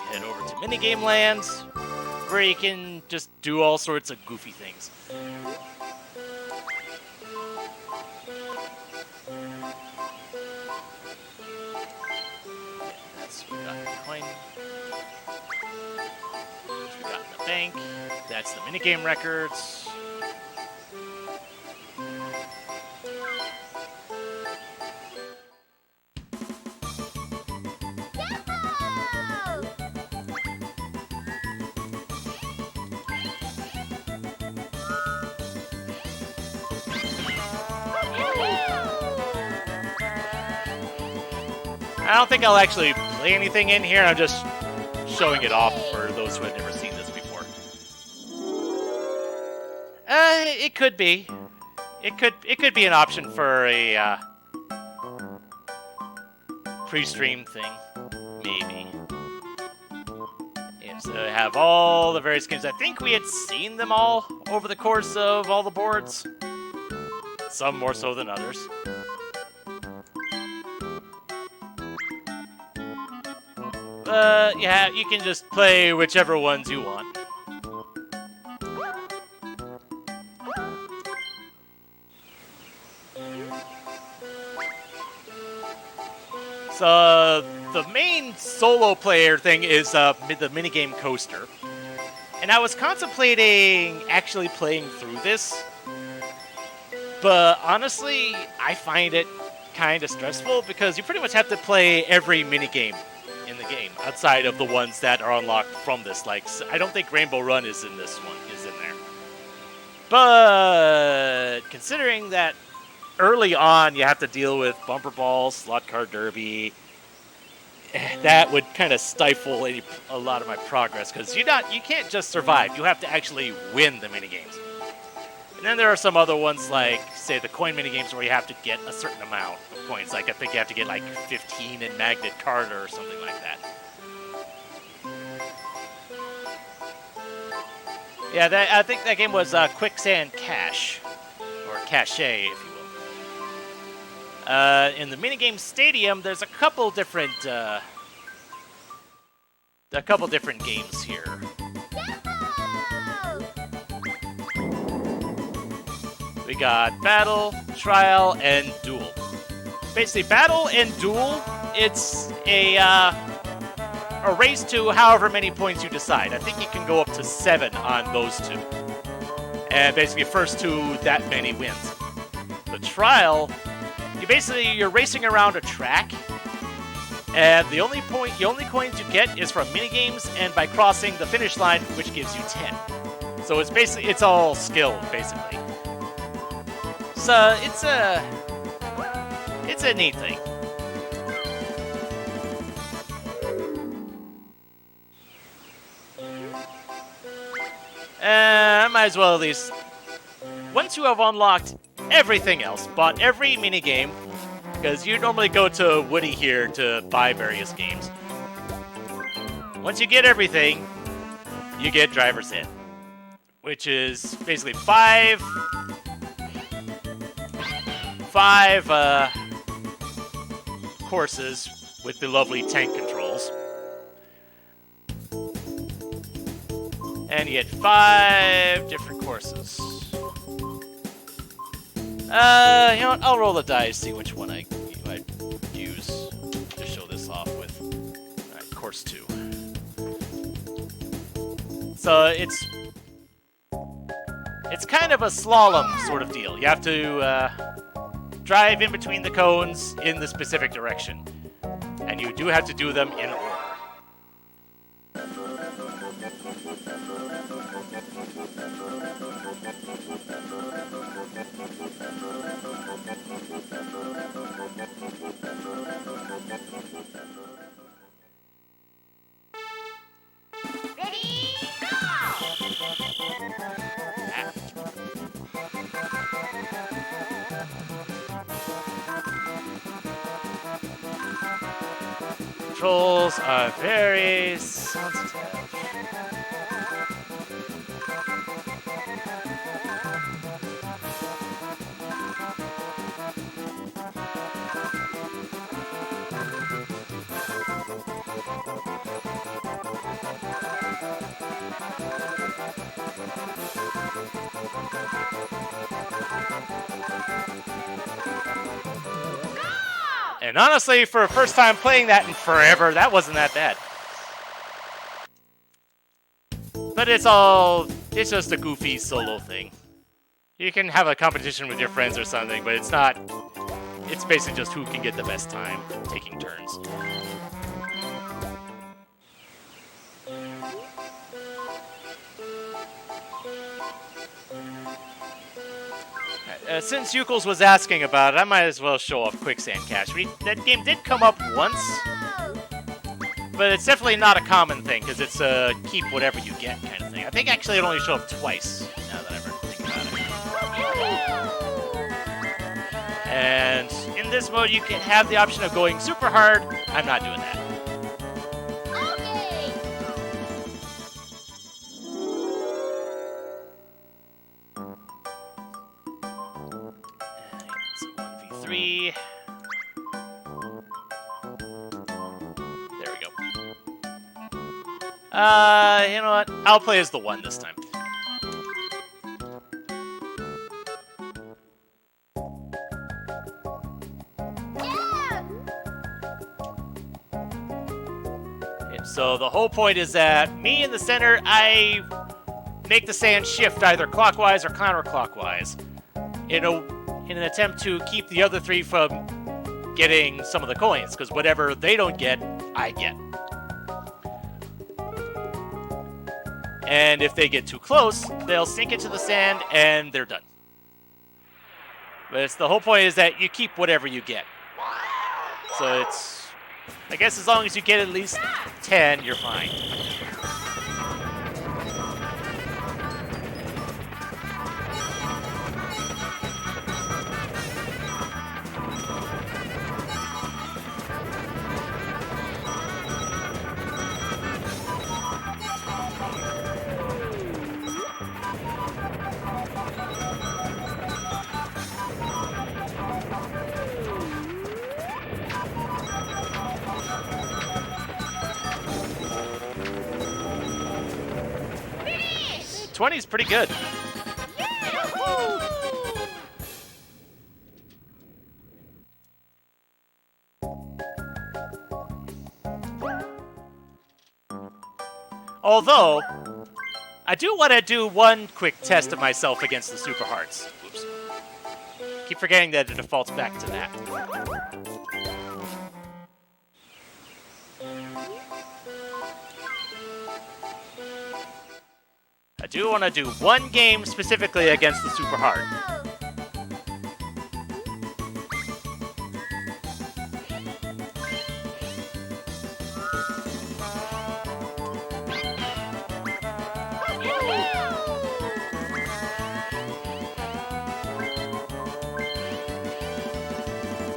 Head over to Minigame Land, where you can just do all sorts of goofy things. We got the coin. We got the bank. That's the minigame records. I don't think I'll actually play anything in here. I'm just showing it off for those who have never seen this before. It could be. It could be an option for a pre-stream thing, maybe. Yeah, so I have all the various games. I think we had seen them all over the course of all the boards. Some more so than others. Yeah, you can just play whichever ones you want. So, the main solo player thing is the minigame coaster. And And I was contemplating actually playing through this, but honestly, I find it kind of stressful because you pretty much have to play every minigame in the game outside of the ones that are unlocked from this. Like, I don't think Rainbow Run is in this one, is in there. But considering that early on you have to deal with Bumper Balls, Slot Car Derby, that would kind of stifle a lot of my progress because you can't just survive. You have to actually win the minigames. And then there are some other ones like, say, the coin minigames where you have to get a certain amount of coins. Like, I think you have to get like 15 in Magnet Carter or something like that. Yeah, I think that game was Quicksand Cache, or Cache, if you will. In the minigame stadium, there's a couple different games here. We got Battle, Trial, and Duel. Basically, Battle and Duel, it's a race to however many points you decide. I think you can go up to 7 on those two. And basically, first to that many wins. The Trial, you're racing around a track, and the only coins you get is from minigames and by crossing the finish line, which gives you 10. So it's all skill, basically. So it's a neat thing. I might as well at least, once you have unlocked everything else, bought every minigame, because you normally go to Woody here to buy various games. Once you get everything, you get Driver's Ed, which is basically five courses with the lovely tank controls. And you get 5 different courses. You know what? I'll roll the dice, see which one I use to show this off with. Alright, course 2. So it's kind of a slalom sort of deal. You have to drive in between the cones in the specific direction. And you do have to do them in order. Ready, go! Controls are very sensitive. And honestly, for a first time playing that in forever, that wasn't that bad. But it's just a goofy solo thing. You can have a competition with your friends or something, but it's basically just who can get the best time taking turns. Since Yukles was asking about it, I might as well show off Quicksand Cache. That game did come up once, but it's definitely not a common thing, because it's a keep whatever you get kind of thing. I think actually it only showed up twice, now that I ever think about it. And in this mode, you can have the option of going super hard. I'm not doing that. There we go. You know what? I'll play as the 1 this time. Yeah! Okay, so the whole point is that me in the center, I make the sand shift either clockwise or counterclockwise in an attempt to keep the other 3 from getting some of the coins, because whatever they don't get, I get. And if they get too close, they'll sink into the sand and they're done. But the whole point is that you keep whatever you get. So it's, I guess as long as you get at least 10, you're fine. Finish! 20 is pretty good. Although, I do want to do one quick test of myself against the Super Hearts. Oops. Keep forgetting that it defaults back to that. I do want to do one game specifically against the Super Heart.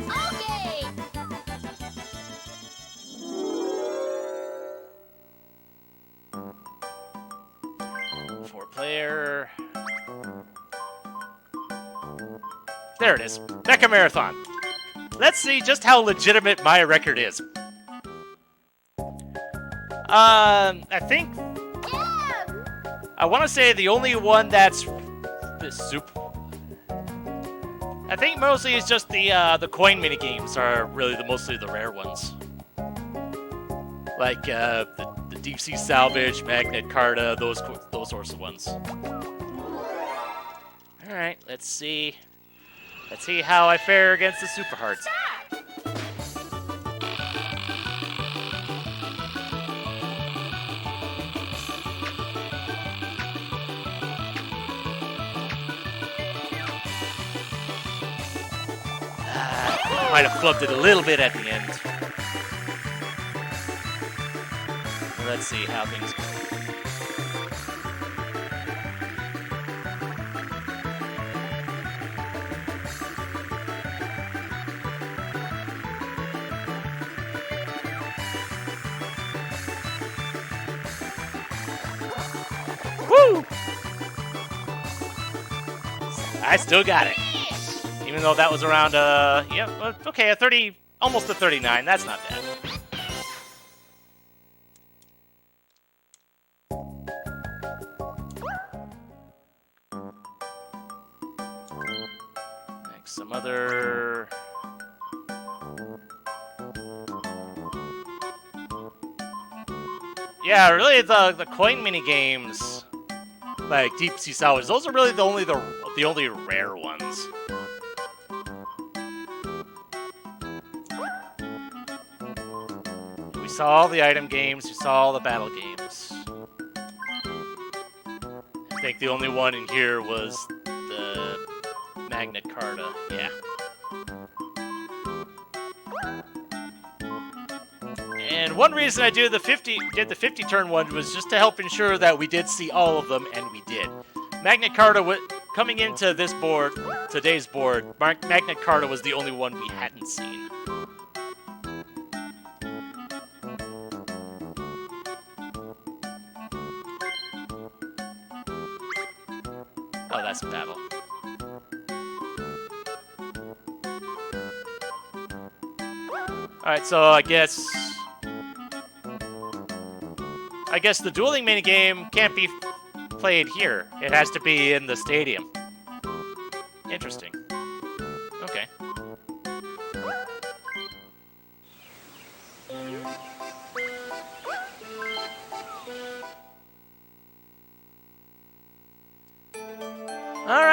Okay! 4-player. There it is. Mecha Marathon. Let's see just how legitimate my record is. I think Yes! I want to say the only one that's the super. I think mostly it's just the coin mini games are really mostly the rare ones, like the deep sea salvage, magnet carta, those sorts of ones. All right, let's see. Let's see how I fare against the Super Hearts. Might have flubbed it a little bit at the end. Let's see how things go. Woo! I still got it. Even though that was around, yeah, okay, a 30, almost a 39. That's not bad. Next, some other... Yeah, really, the coin mini games, like Deep Sea Salvage, those are really the only rare ones. We saw all the item games, we saw all the battle games. I think the only one in here was the Magnet Carta, yeah. And one reason I did the 50 turn one was just to help ensure that we did see all of them, and we did. Magnet Carta, coming into this board, today's board, Magnet Carta was the only one we hadn't seen. Oh, that's a battle. Alright, so I guess the dueling minigame can't be played here. It has to be in the stadium. Interesting. Okay.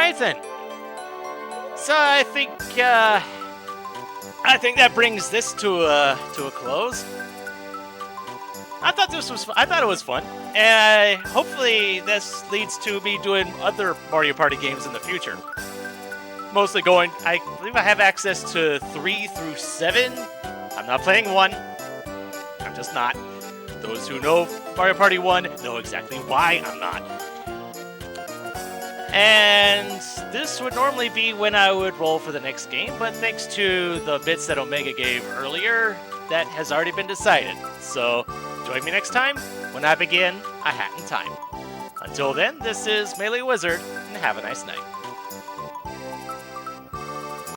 right then. So I think that brings this to a close. I thought it was fun, and hopefully this leads to me doing other Mario Party games in the future. Mostly I believe I have access to 3 through 7. I'm not playing 1. I'm just not. Those who know Mario Party 1 know exactly why I'm not. And this would normally be when I would roll for the next game, but thanks to the bits that Omega gave earlier, that has already been decided. So join me next time when I begin A Hat in Time. Until then, this is MeleeWizard, and have a nice night.